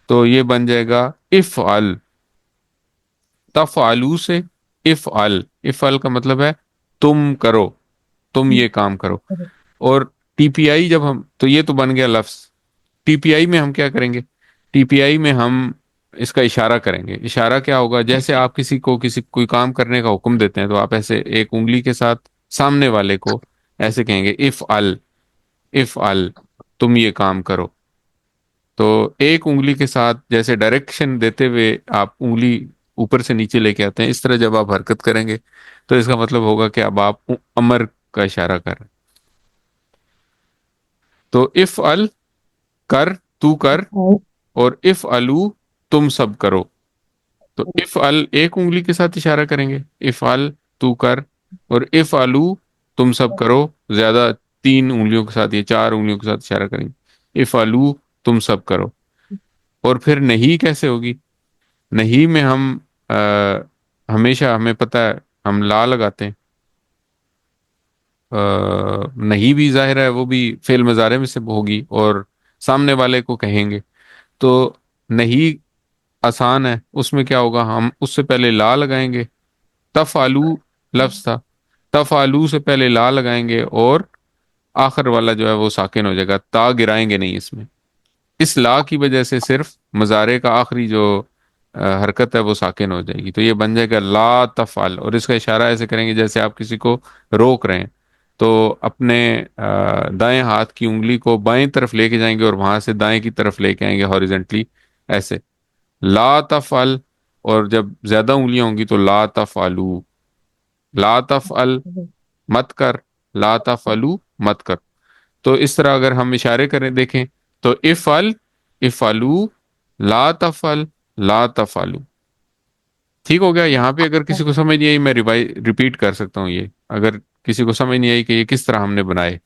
تو یہ بن جائے گا افعل. تفعلوا سے افعل. افعل کا مطلب ہے تم کرو, تم یہ کام کرو. اور ٹی پی آئی جب ہم, تو یہ تو بن گیا لفظ. ٹی پی آئی میں ہم کیا کریں گے, ٹی پی آئی میں ہم اس کا اشارہ کریں گے. اشارہ کیا ہوگا, جیسے آپ کسی کو کوئی کام کرنے کا حکم دیتے ہیں تو آپ ایسے ایک انگلی کے ساتھ سامنے والے کو ایسے کہیں گے افعل, افعل, تم یہ کام کرو. تو ایک انگلی کے ساتھ جیسے ڈائریکشن دیتے ہوئے آپ انگلی اوپر سے نیچے لے کے آتے ہیں, اس طرح جب آپ حرکت کریں گے تو اس کا مطلب ہوگا کہ اب آپ امر کا اشارہ کر رہے ہیں. تو افعل کر, تو کر, اور افعلوا تم سب کرو. تو افعل ایک انگلی کے ساتھ اشارہ کریں گے, افعل تو کر, اور افعلوا تم سب کرو زیادہ 3 انگلیوں کے ساتھ یا 4 انگلیوں کے ساتھ اشارہ کریں گے, افعلوا تم سب کرو. اور پھر نہیں کیسے ہوگی, نہیں میں ہم ہمیشہ ہمیں پتہ ہے ہم لا لگاتے ہیں. نہیں بھی ظاہر ہے وہ بھی فعل مضارع میں سے ہوگی اور سامنے والے کو کہیں گے. تو نہیں آسان ہے, اس میں کیا ہوگا, ہم اس سے پہلے لا لگائیں گے. تفعلوا لفظ تھا, تفعلوا سے پہلے لا لگائیں گے اور آخر والا جو ہے وہ ساکن ہو جائے گا, تا گرائیں گے نہیں اس میں. اس لا کی وجہ سے صرف مضارع کا آخری جو حرکت ہے وہ ساکن ہو جائے گی. تو یہ بن جائے گا لا تفعل, اور اس کا اشارہ ایسے کریں گے جیسے آپ کسی کو روک رہے ہیں. تو اپنے دائیں ہاتھ کی انگلی کو بائیں طرف لے کے جائیں گے اور وہاں سے دائیں کی طرف لے کے آئیں گے ہاریزنٹلی ایسے, لا تفعل. اور جب زیادہ انگلیاں ہوں گی تو لا تفعلوا, لا تفعل مت کر, لا تفعلوا مت کر. تو اس طرح اگر ہم اشارے کریں دیکھیں تو افعل, افعلوا, لا تفعل, لا تفعلوا. ٹھیک ہو گیا. یہاں پہ اگر کسی کو سمجھ نہیں آئی میں ریپیٹ کر سکتا ہوں یہ, اگر کسی کو سمجھ نہیں آئی کہ یہ کس طرح ہم نے بنائے.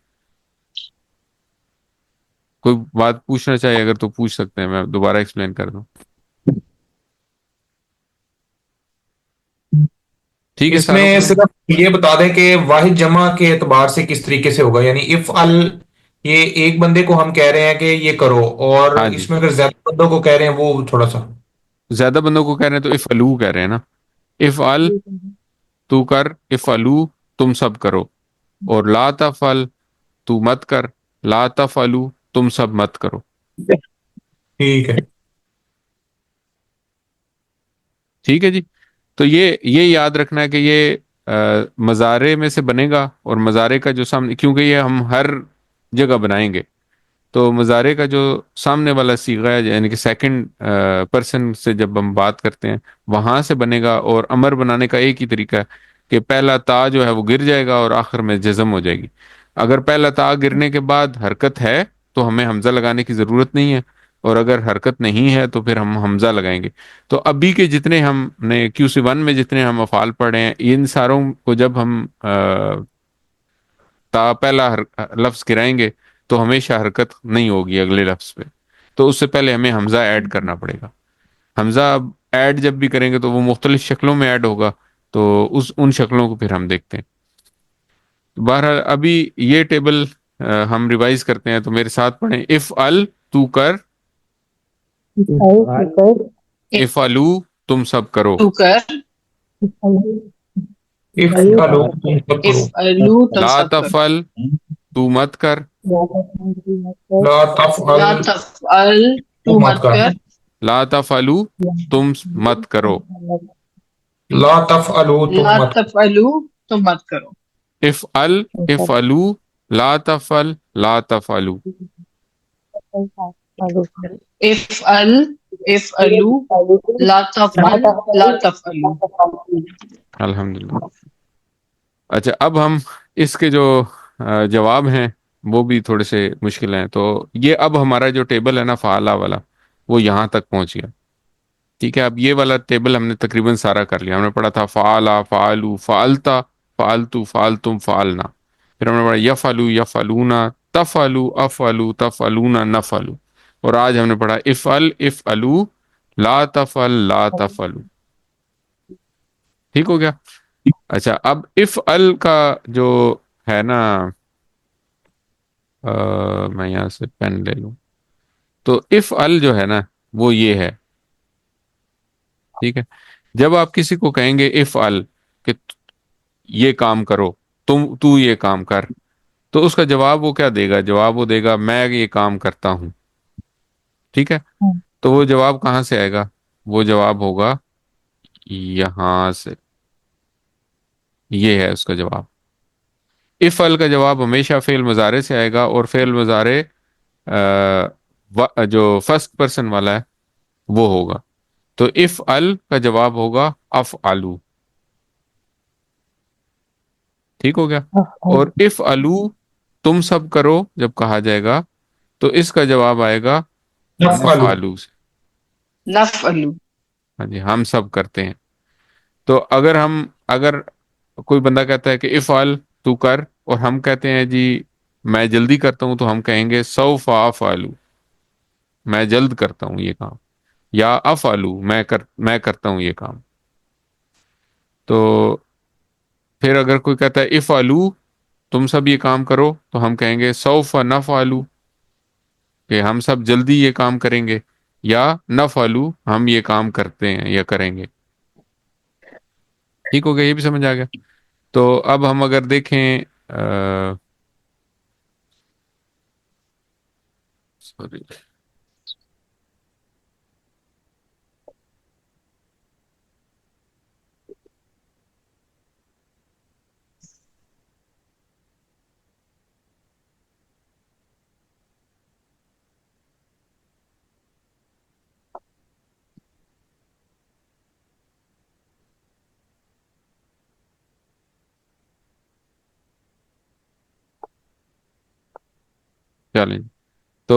کوئی بات پوچھنا چاہیے اگر تو پوچھ سکتے ہیں, میں دوبارہ ایکسپلین کر دوں. ٹھیک ہے اس ساروں میں کو. صرف یہ بتا دیں کہ واحد جمع کے اعتبار سے کس طریقے سے ہوگا, یعنی افعل یہ ایک بندے کو ہم کہہ رہے ہیں کہ یہ کرو, اور ہاں جی, اس میں اگر زیادہ بندوں کو کہہ رہے ہیں وہ تھوڑا سا. زیادہ بندوں کو کہہ رہے ہیں تو افعلوا کہہ رہے ہیں نا. افعل تو کر, افعلوا تم سب کرو, اور لا تفعل تو مت کر, لا تفعلوا تم سب مت کرو. ٹھیک ہے. ٹھیک ہے جی. تو یہ یاد رکھنا ہے کہ یہ مضارع میں سے بنے گا, اور مضارع کا جو سامنے, کیونکہ یہ ہم ہر جگہ بنائیں گے, تو مضارع کا جو سامنے والا صیغہ ہے یعنی کہ سیکنڈ پرسن سے جب ہم بات کرتے ہیں وہاں سے بنے گا. اور امر بنانے کا ایک ہی طریقہ ہے کہ پہلا تا جو ہے وہ گر جائے گا اور آخر میں جزم ہو جائے گی. اگر پہلا تا گرنے کے بعد حرکت ہے تو ہمیں حمزہ لگانے کی ضرورت نہیں ہے، اور اگر حرکت نہیں ہے تو پھر ہم حمزہ لگائیں گے۔ تو ابھی کے جتنے ہم نے QC1 میں جتنے ہم افعال پڑھے ہیں، ان ساروں کو جب ہم تا پہلا لفظ گرائیں گے تو ہمیشہ حرکت نہیں ہوگی اگلے لفظ پہ، تو اس سے پہلے ہمیں حمزہ ایڈ کرنا پڑے گا۔ حمزہ اب ایڈ جب بھی کریں گے تو وہ مختلف شکلوں میں ایڈ ہوگا، تو ان شکلوں کو پھر ہم دیکھتے ہیں۔ بہرحال ابھی یہ ٹیبل ہم ریوائز کرتے ہیں، تو میرے ساتھ پڑھیں، اف ال تو کر، اف الو تم سب کرو، تو کر، اف الو تم سب اف کرو، الو تم لا سب کرو، تفعل تو مت کر، لا تفعل لا تفعل تو تو مت مت کر، کر، لا تفعلو تم مت کرو، لا تفعلو تم لا مت کرو، تفعلو تم مت کرو، افعل افعلو لا تفعل لا تفعلو۔ افعل افعلو لا تفعل لا تفعلو۔ الحمدللہ۔ اچھا، اب ہم اس کے جو جواب ہیں وہ بھی تھوڑے سے مشکل ہیں، تو یہ اب ہمارا جو ٹیبل ہے نا فعلا والا، وہ یہاں تک پہنچ گیا، ٹھیک ہے۔ اب یہ والا ٹیبل ہم نے تقریباً سارا کر لیا۔ ہم نے پڑھا تھا فعلا، فعلو، فعلتا، فعلتو، فعلتم، فعلنا، پھر ہم نے پڑھا یفعلو، یفعلونا، تفعلو، افعلو، تفعلونا، نفعلو، اور آج ہم نے پڑھا افعل، افعلو، لا تفعل، لا تفعلو، ٹھیک ہو گیا۔ اچھا، اب افعل کا جو ہے نا، میں یہاں سے پین لے لوں، تو افعل جو ہے نا وہ یہ ہے، ٹھیک ہے۔ جب آپ کسی کو کہیں گے افعل کہ یہ کام کرو، تو یہ کام کر، تو اس کا جواب وہ کیا دے گا؟ جواب وہ دے گا میں یہ کام کرتا ہوں، ٹھیک ہے۔ تو وہ جواب کہاں سے آئے گا؟ وہ جواب ہوگا یہاں سے، یہ ہے اس کا جواب۔ افعل کا جواب ہمیشہ فعل مضارع سے آئے گا، اور فعل مضارع جو فرسٹ پرسن والا ہے وہ ہوگا، تو افعل کا جواب ہوگا افعلو، ٹھیک ہو گیا۔ اور افعلو تم سب کرو جب کہا جائے گا تو اس کا جواب آئے گا نفعلو، نفعلو سے، نفعلو، ہاں جی، ہم سب کرتے ہیں۔ تو اگر کوئی بندہ کہتا ہے کہ افعل تو کر، اور ہم کہتے ہیں جی میں جلدی کرتا ہوں، تو ہم کہیں گے سوف افعلو، میں جلد کرتا ہوں یہ کام، یا افعلو میں کرتا ہوں یہ کام۔ تو پھر اگر کوئی کہتا ہے افعلو تم سب یہ کام کرو، تو ہم کہیں گے سوف نفعلو، کہ ہم سب جلدی یہ کام کریں گے، یا نفعلو ہم یہ کام کرتے ہیں یا کریں گے، ٹھیک ہو گیا، یہ بھی سمجھ آ گیا۔ تو اب ہم اگر دیکھیں سوری، چلیں، تو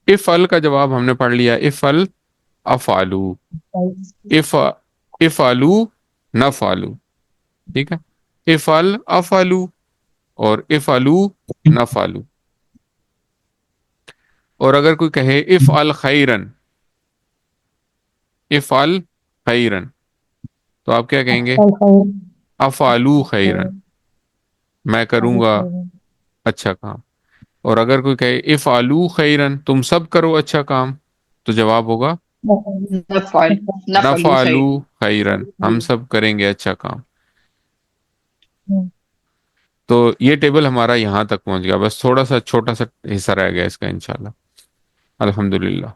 افعل کا جواب ہم نے پڑھ لیا، افعل افعلو، اف افعلو نفعلو، ٹھیک ہے۔ افعل افعلو اور افعلو نفعلو۔ اور اگر کوئی کہے افعل خیرن، افعل خیرن، تو آپ کیا کہیں گے؟ افعلو خیرن، میں کروں گا اچھا کام۔ اور اگر کوئی کہے افعلو خیرن، تم سب کرو اچھا کام، تو جواب ہوگا نفعل، نفعلو خیر، نفعلو خیرن، ہم سب کریں گے اچھا کام۔ تو یہ ٹیبل ہمارا یہاں تک پہنچ گیا، بس تھوڑا سا چھوٹا سا حصہ رہ گیا اس کا انشاءاللہ، الحمدللہ۔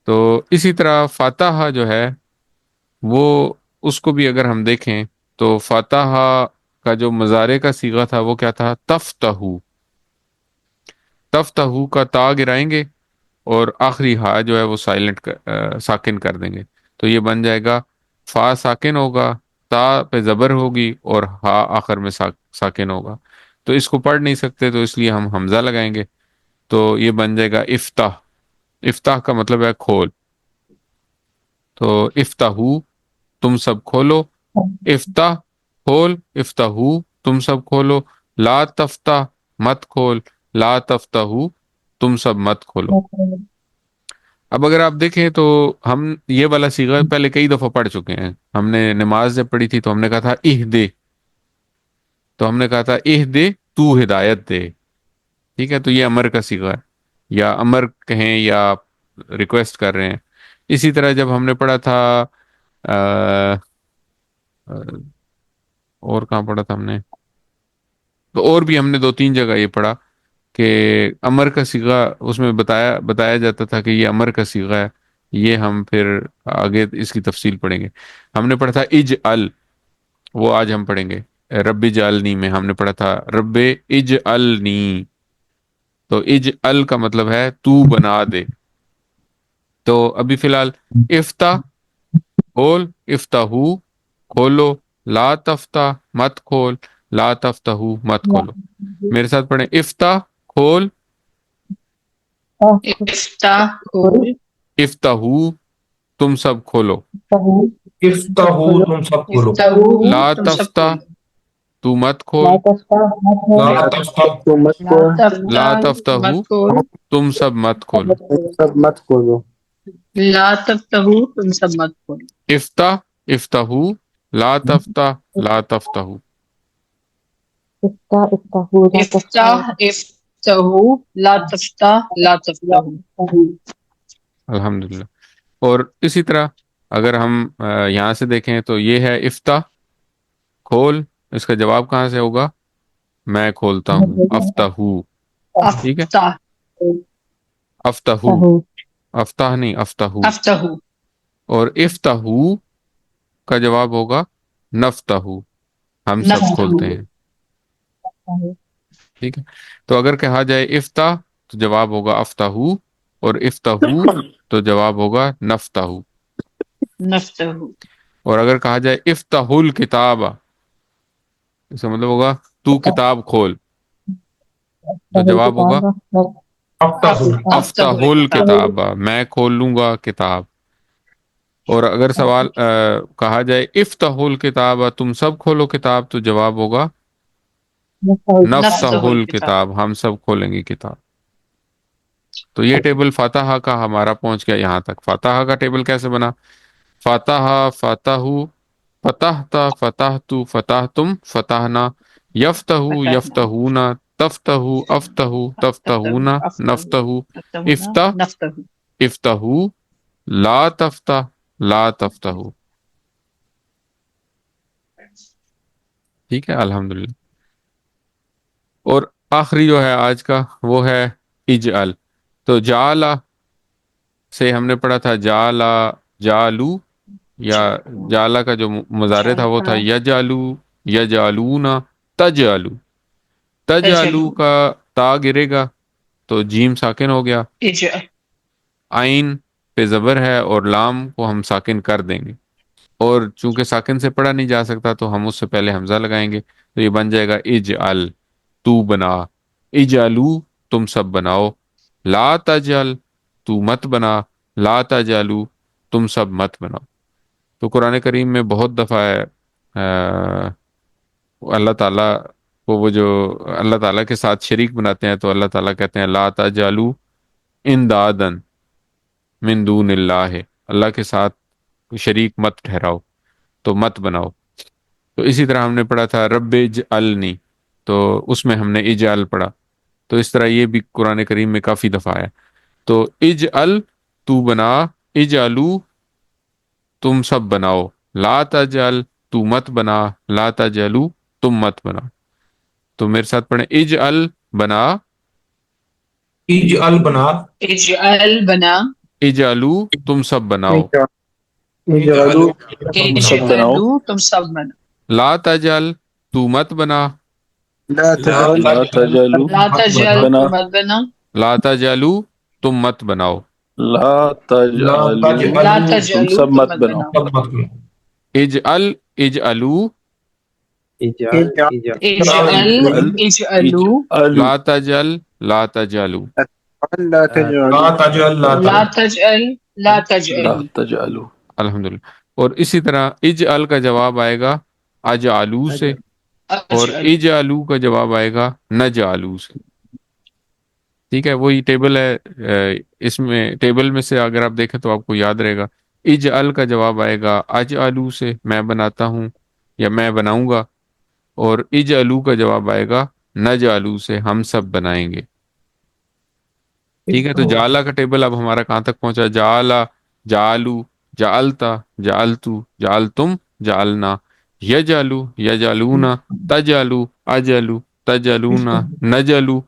تو اسی طرح فاتحہ جو ہے وہ، اس کو بھی اگر ہم دیکھیں تو فاتحہ کا جو مضارع کا صیغہ تھا وہ کیا تھا؟ تفتحو، تفتحو کا تا گرائیں گے اور آخری ہا جو ہے وہ سائلنٹ ساکن کر دیں گے، تو یہ بن جائے گا فا ساکن ہوگا، تا پہ زبر ہوگی، اور ہا آخر میں ساکن ہوگا، تو اس کو پڑھ نہیں سکتے تو اس لیے ہم حمزہ لگائیں گے، تو یہ بن جائے گا افتح. افتح کا مطلب ہے کھول. تو افتحو تم سب کھولو، افتح کھول، افتحو تم سب کھولو، لا تفتح مت کھول، لا تفتحو تم سب مت کھولو. اب اگر آپ دیکھیں تو ہم یہ والا صیغہ پہلے کئی دفعہ پڑھ چکے ہیں. ہم نے نماز جب پڑھی تھی تو ہم نے کہا تھا اہ دے، تو ہم نے کہا تھا اہ دے تو ہدایت دے. ٹھیک ہے، تو یہ امر کا صیغہ ہے، یا امر کہیں یا ریکویسٹ کر رہے ہیں. اسی طرح جب ہم نے پڑھا تھا اور کہاں پڑھا تھا ہم نے، تو اور بھی ہم نے 2-3 جگہ یہ پڑھا کہ امر کا صیغہ اس میں بتایا جاتا تھا کہ یہ امر کا صیغہ ہے. یہ ہم پھر آگے اس کی تفصیل پڑھیں گے. ہم نے پڑھا تھا اجعل، وہ آج ہم پڑھیں گے. رب اجعلنی میں ہم نے پڑھا تھا رب اجعلنی، تو اجعل کا مطلب ہے تو بنا دے. تو ابھی فی الحال افتح کھول، افتحو کھولو، لا تفتح مت کھول، لا تفتحو مت کھولو. میرے ساتھ پڑھیں افتح کھول، افتح کھول، افتحو تم سب کھولو، افتحو تم سب کھولو، افتحو لا تم سب تفتح کھولو، تو مت کھول، لا تفتح لا لا تفتح تفتحو مت کھول، تم سب مت کھولو. لا تفتحو تم سب مت کھولو. افتح افتحو، لا تفتح لا تفتحو. افتح افتحو، لا تفتح لا تفتحو. الحمدللہ. اور اسی طرح اگر ہم یہاں سے دیکھیں تو یہ ہے افتح کھول، اس کا جواب کہاں سے ہوگا؟ میں کھولتا ہوں، افتحو. ٹھیک ہے، افتح افتحو، افتح نہیں افتحو. افتحو، اور افتحو کا جواب ہوگا نفتحو، ہم سب نفتحو. کھولتے ہیں. ٹھیک ہے، تو اگر کہا جائے افتح تو جواب ہوگا افتحو، اور افتحو تو جواب ہوگا نفتحو. نفتحو، اور اگر کہا جائے افتح الکتاب، اس کا مطلب ہوگا تو کتاب کھول، تو جواب ہوگا افتحو. افتح افتحو الکتاب. الکتاب، میں کھول لوں گا کتاب. اور اگر سوال کہا جائے افتح الکتاب تم سب کھولو کتاب، تو جواب ہوگا نفتح نفتح الکتاب. الکتاب، ہم سب کھولیں گے کتاب. تو یہ ٹیبل فاتحہ کا ہمارا پہنچ گیا یہاں تک. فاتحہ کا ٹیبل کیسے بنا؟ فاتحہ فتحو، فتحت فتحت فتحتم فتحنا، یفتحو یفتحون، تفتحو افتحو تفتحون، نفتحو، افتح نفتحو. افتحو، لا تفتح لا تفتحو. ٹھیک ہے، الحمدللہ. اور آخری جو ہے آج کا وہ ہے اجعل. تو جعلا سے ہم نے پڑھا تھا جعلا جالو، یا جعلا کا جو مضارع تھا وہ تھا یجعلو یجعلون تجعلو. تجعلو کا تا گرے گا تو جیم ساکن ہو گیا، اجعل، عین پہ زبر ہے اور لام کو ہم ساکن کر دیں گے. اور چونکہ ساکن سے پڑھا نہیں جا سکتا تو ہم اس سے پہلے حمزہ لگائیں گے، تو یہ بن جائے گا اجعل تو بنا، اجعلو تم سب بناؤ، لا تجعل تو مت بنا، لا تجعلو تم سب مت بناؤ. تو قرآن کریم میں بہت دفعہ ہے اللہ تعالیٰ کو وہ جو اللہ تعالیٰ کے ساتھ شریک بناتے ہیں، تو اللہ تعالیٰ کہتے ہیں لا تجعلو اندادن من دون اللہ، اللہ کے ساتھ شریک مت ٹھہراؤ، تو مت بناؤ. تو اسی طرح ہم نے پڑھا تھا رب اجعلنی، تو اس میں ہم نے اجعل پڑھا. تو اس طرح یہ بھی قرآن کریم میں کافی دفعہ ہے. تو اجعل تو بنا، اجعلو تم سب بناؤ، لا تجعل تو مت بنا، لا تجعلو تم مت بنا. تو میرے ساتھ پڑھیں اجعل بنا، اجعل بنا، اجعل بنا، اجعلو تم سب بناؤ، اجعلو تم سب بناؤ، اجعلو تم سب بنا، لا تجعل تو مت بنا، لا تجعلو لا مت تجعل بنا، تو مت بنا، لا تجعلو تم مت بناؤ، لا لا تجعلو تم تجعلو سب تو مت مت بناؤ. بناؤ. اجعل اجعلو اجعلوا لا تجل لا تجلو، لا تجعل لا لا تجعل تجعل لا تجعل الحمدللہ۔ اور اسی طرح اجعل کا جواب آئے گا اجعلو سے، اور اجعل اجعلو کا جواب آئے گا نجعلو سے۔ ٹھیک ہے، وہی ٹیبل ہے، اس میں ٹیبل میں سے اگر آپ دیکھیں تو آپ کو یاد رہے گا۔ اجعل کا جواب آئے گا اجعلو سے، میں بناتا ہوں یا میں بناؤں گا، اور اجعلو کا جواب آئے گا نجعلو سے، ہم سب بنائیں گے۔ ٹھیک ہے، تو جعلہ کا ٹیبل اب ہمارا کہاں تک پہنچا؟ جعلہ، جعلو، جعلتا، جعلتو، جعلتم، جعلنا، یجعلو، یجعلونا، تجعلو، اجعلو، تجعلونا، نجعلو،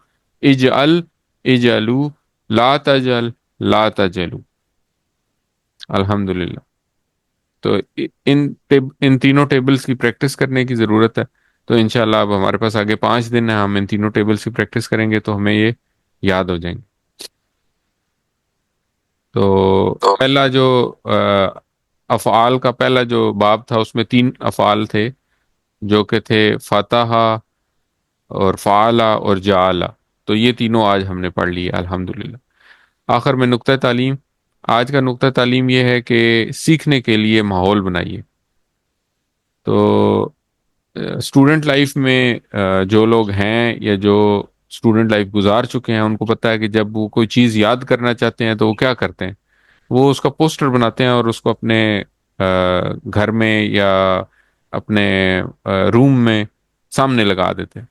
اجعل، اجعلو، لا تجعل، لا تجعلو۔ الحمدللہ۔ تو ان تینوں ٹیبلز کی پریکٹس کرنے کی ضرورت ہے۔ تو انشاءاللہ اب ہمارے پاس آگے 5 دن ہیں، ہم ان تینوں ٹیبلز کی پریکٹس کریں گے تو ہمیں یہ یاد ہو جائیں گے۔ تو پہلا جو افعال کا پہلا جو باب تھا اس میں 3 افعال تھے جو کہ تھے فتح اور فعلا اور جعلا، تو یہ تینوں آج ہم نے پڑھ لیے الحمدللہ۔ آخر میں نقطہ تعلیم، آج کا نقطہ تعلیم یہ ہے کہ سیکھنے کے لیے ماحول بنائیے۔ تو اسٹوڈنٹ لائف میں جو لوگ ہیں یا جو اسٹوڈنٹ لائف گزار چکے ہیں ان کو پتہ ہے کہ جب وہ کوئی چیز یاد کرنا چاہتے ہیں تو وہ کیا کرتے ہیں، وہ اس کا پوسٹر بناتے ہیں اور اس کو اپنے گھر میں یا اپنے روم میں سامنے لگا دیتے ہیں۔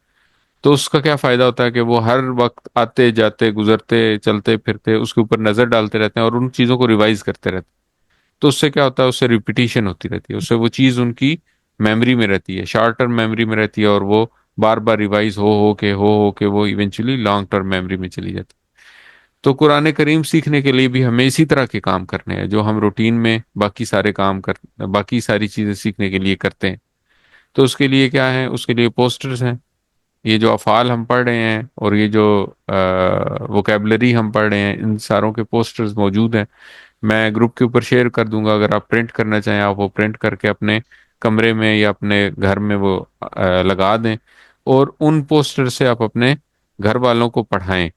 تو اس کا کیا فائدہ ہوتا ہے کہ وہ ہر وقت آتے جاتے گزرتے چلتے پھرتے اس کے اوپر نظر ڈالتے رہتے ہیں اور ان چیزوں کو ریوائز کرتے رہتے ہیں۔ تو اس سے کیا ہوتا ہے، اس سے ریپیٹیشن ہوتی رہتی ہے، اس سے وہ چیز ان کی میموری میں رہتی ہے، شارٹ ٹرم میموری میں رہتی ہے، اور وہ بار بار ریوائز ہو کے وہ ایونچولی لانگ ٹرم میموری میں چلی جاتی ہے۔ تو قرآن کریم سیکھنے کے لیے بھی ہمیں اسی طرح کے کام کرنے ہیں جو ہم روٹین میں باقی سارے کام باقی ساری چیزیں سیکھنے کے لیے کرتے ہیں۔ تو اس کے لیے کیا ہے؟ اس کے لیے پوسٹرز ہیں، یہ جو افعال ہم پڑھ رہے ہیں اور یہ جو ووکیبلری ہم پڑھ رہے ہیں، ان ساروں کے پوسٹرز موجود ہیں۔ میں گروپ کے اوپر شیئر کر دوں گا، اگر آپ پرنٹ کرنا چاہیں آپ وہ پرنٹ کر کے اپنے کمرے میں یا اپنے گھر میں وہ لگا دیں، اور ان پوسٹر سے آپ اپنے گھر والوں کو پڑھائیں۔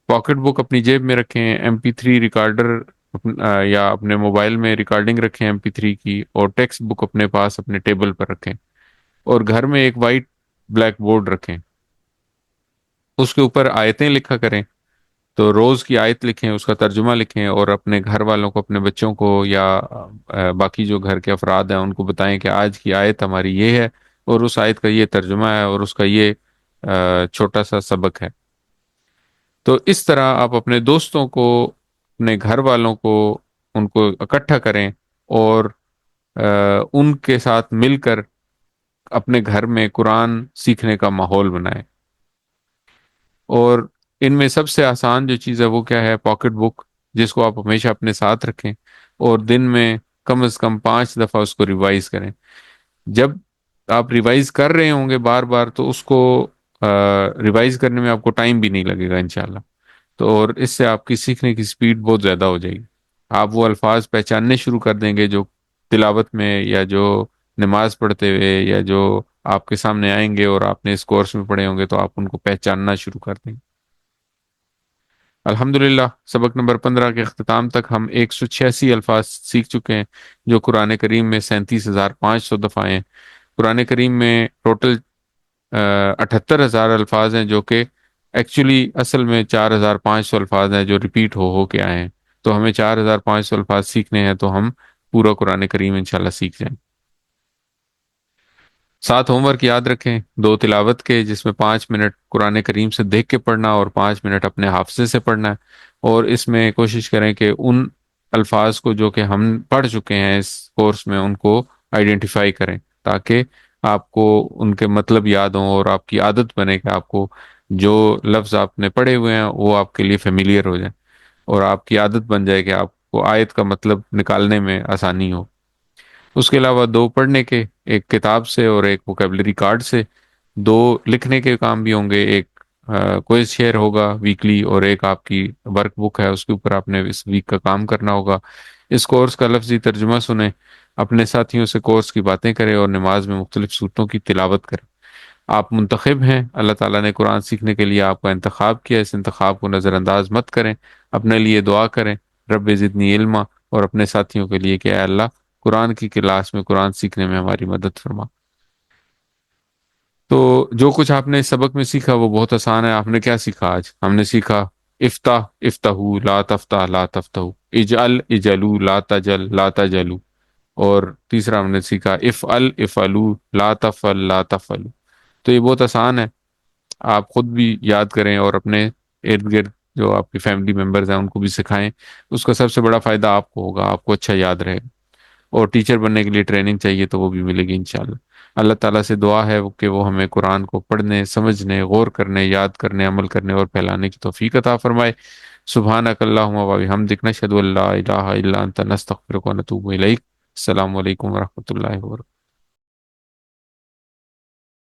پاکٹ بک اپنی جیب میں رکھیں، MP3 ریکارڈر یا اپنے موبائل میں ریکارڈنگ رکھیں MP3 کی، اور ٹیکسٹ بک اپنے پاس اپنے ٹیبل پر رکھیں، اور گھر میں ایک وائٹ بلیک بورڈ رکھیں، اس کے اوپر آیتیں لکھا کریں۔ تو روز کی آیت لکھیں، اس کا ترجمہ لکھیں، اور اپنے گھر والوں کو، اپنے بچوں کو یا باقی جو گھر کے افراد ہیں ان کو بتائیں کہ آج کی آیت ہماری یہ ہے، اور اس آیت کا یہ ترجمہ ہے، اور اس کا یہ چھوٹا سا سبق ہے۔ تو اس طرح آپ اپنے دوستوں کو، اپنے گھر والوں کو، ان کو اکٹھا کریں، اور ان کے ساتھ مل کر اپنے گھر میں قرآن سیکھنے کا ماحول بنائیں۔ اور ان میں سب سے آسان جو چیز ہے وہ کیا ہے؟ پاکٹ بک، جس کو آپ ہمیشہ اپنے ساتھ رکھیں، اور دن میں کم از کم 5 دفعہ اس کو ریوائز کریں۔ جب آپ ریوائز کر رہے ہوں گے بار بار تو اس کو ریوائز کرنے میں آپ کو ٹائم بھی نہیں لگے گا انشاءاللہ۔ تو اور اس سے آپ کی سیکھنے کی سپیڈ بہت زیادہ ہو جائے گی، آپ وہ الفاظ پہچاننے شروع کر دیں گے جو تلاوت میں یا جو نماز پڑھتے ہوئے یا جو آپ کے سامنے آئیں گے اور آپ نے اس کورس میں پڑھے ہوں گے، تو آپ ان کو پہچاننا شروع کر دیں گے۔ الحمدللہ سبق نمبر 15 کے اختتام تک ہم 186 الفاظ سیکھ چکے ہیں، جو قرآن کریم میں 37,500 دفعہ ہیں۔ قرآن کریم میں ٹوٹل 78,000 الفاظ ہیں، جو کہ ایکچولی اصل میں 4,500 الفاظ ہیں جو ریپیٹ ہو کے آئے ہیں۔ تو ہمیں 4,500 الفاظ سیکھنے ہیں، تو ہم پورا قرآن کریم انشاءاللہ سیکھ جائیں۔ 7 ہوم ورک یاد رکھیں، 2 تلاوت کے، جس میں 5 منٹ قرآن کریم سے دیکھ کے پڑھنا اور 5 منٹ اپنے حافظے سے پڑھنا ہے، اور اس میں کوشش کریں کہ ان الفاظ کو جو کہ ہم پڑھ چکے ہیں اس کورس میں ان کو آئیڈینٹیفائی کریں، تاکہ آپ کو ان کے مطلب یاد ہوں، اور آپ کی عادت بنے کہ آپ کو جو لفظ آپ نے پڑھے ہوئے ہیں وہ آپ کے لیے فیملیئر ہو جائیں، اور آپ کی عادت بن جائے کہ آپ کو آیت کا مطلب نکالنے میں آسانی ہو۔ اس کے علاوہ 2 پڑھنے کے، ایک کتاب سے اور ایک ووکیبلری کارڈ سے، 2 لکھنے کے کام بھی ہوں گے، ایک کوئز شیئر ہوگا ویکلی، اور ایک آپ کی ورک بک ہے اس کے اوپر آپ نے اس ویک کا کام کرنا ہوگا۔ اس کورس کا لفظی ترجمہ سنیں، اپنے ساتھیوں سے کورس کی باتیں کریں اور نماز میں مختلف صورتوں کی تلاوت کریں۔ آپ منتخب ہیں، اللہ تعالیٰ نے قرآن سیکھنے کے لیے آپ کا انتخاب کیا، اس انتخاب کو نظر انداز مت کریں، اپنے لیے دعا کریں رب زدنی علما، اور اپنے ساتھیوں کے لیے کہ اے اللہ قرآن کی کلاس میں قرآن سیکھنے میں ہماری مدد فرما۔ تو جو کچھ آپ نے اس سبق میں سیکھا وہ بہت آسان ہے۔ آپ نے کیا سیکھا آج؟ ہم نے سیکھا افتح افتحو لا تفتح لا تفتحو، اجعل اجلو لا تجل لا تجلو، اور تیسرا ہم نے سیکھا افعل افعلو لا تفعل لا تفعلو۔ تو یہ بہت آسان ہے، آپ خود بھی یاد کریں اور اپنے ارد گرد جو آپ کے فیملی ممبرز ہیں ان کو بھی سکھائیں، اس کا سب سے بڑا فائدہ آپ کو ہوگا، آپ کو اچھا یاد رہے گا۔ اور ٹیچر بننے کے لیے ٹریننگ چاہیے تو وہ بھی ملے گی انشاءاللہ۔ اللہ تعالیٰ سے دعا ہے کہ وہ ہمیں قرآن کو پڑھنے، سمجھنے، غور کرنے، یاد کرنے، عمل کرنے اور پھیلانے کی توفیق عطا فرمائے۔ سبحانک اللہم و بحمدک، نشہد ان لا الہ الا انت، نستغفرک و نتوب الیک۔ السلام علیکم ورحمۃ اللہ وبرکاتہ۔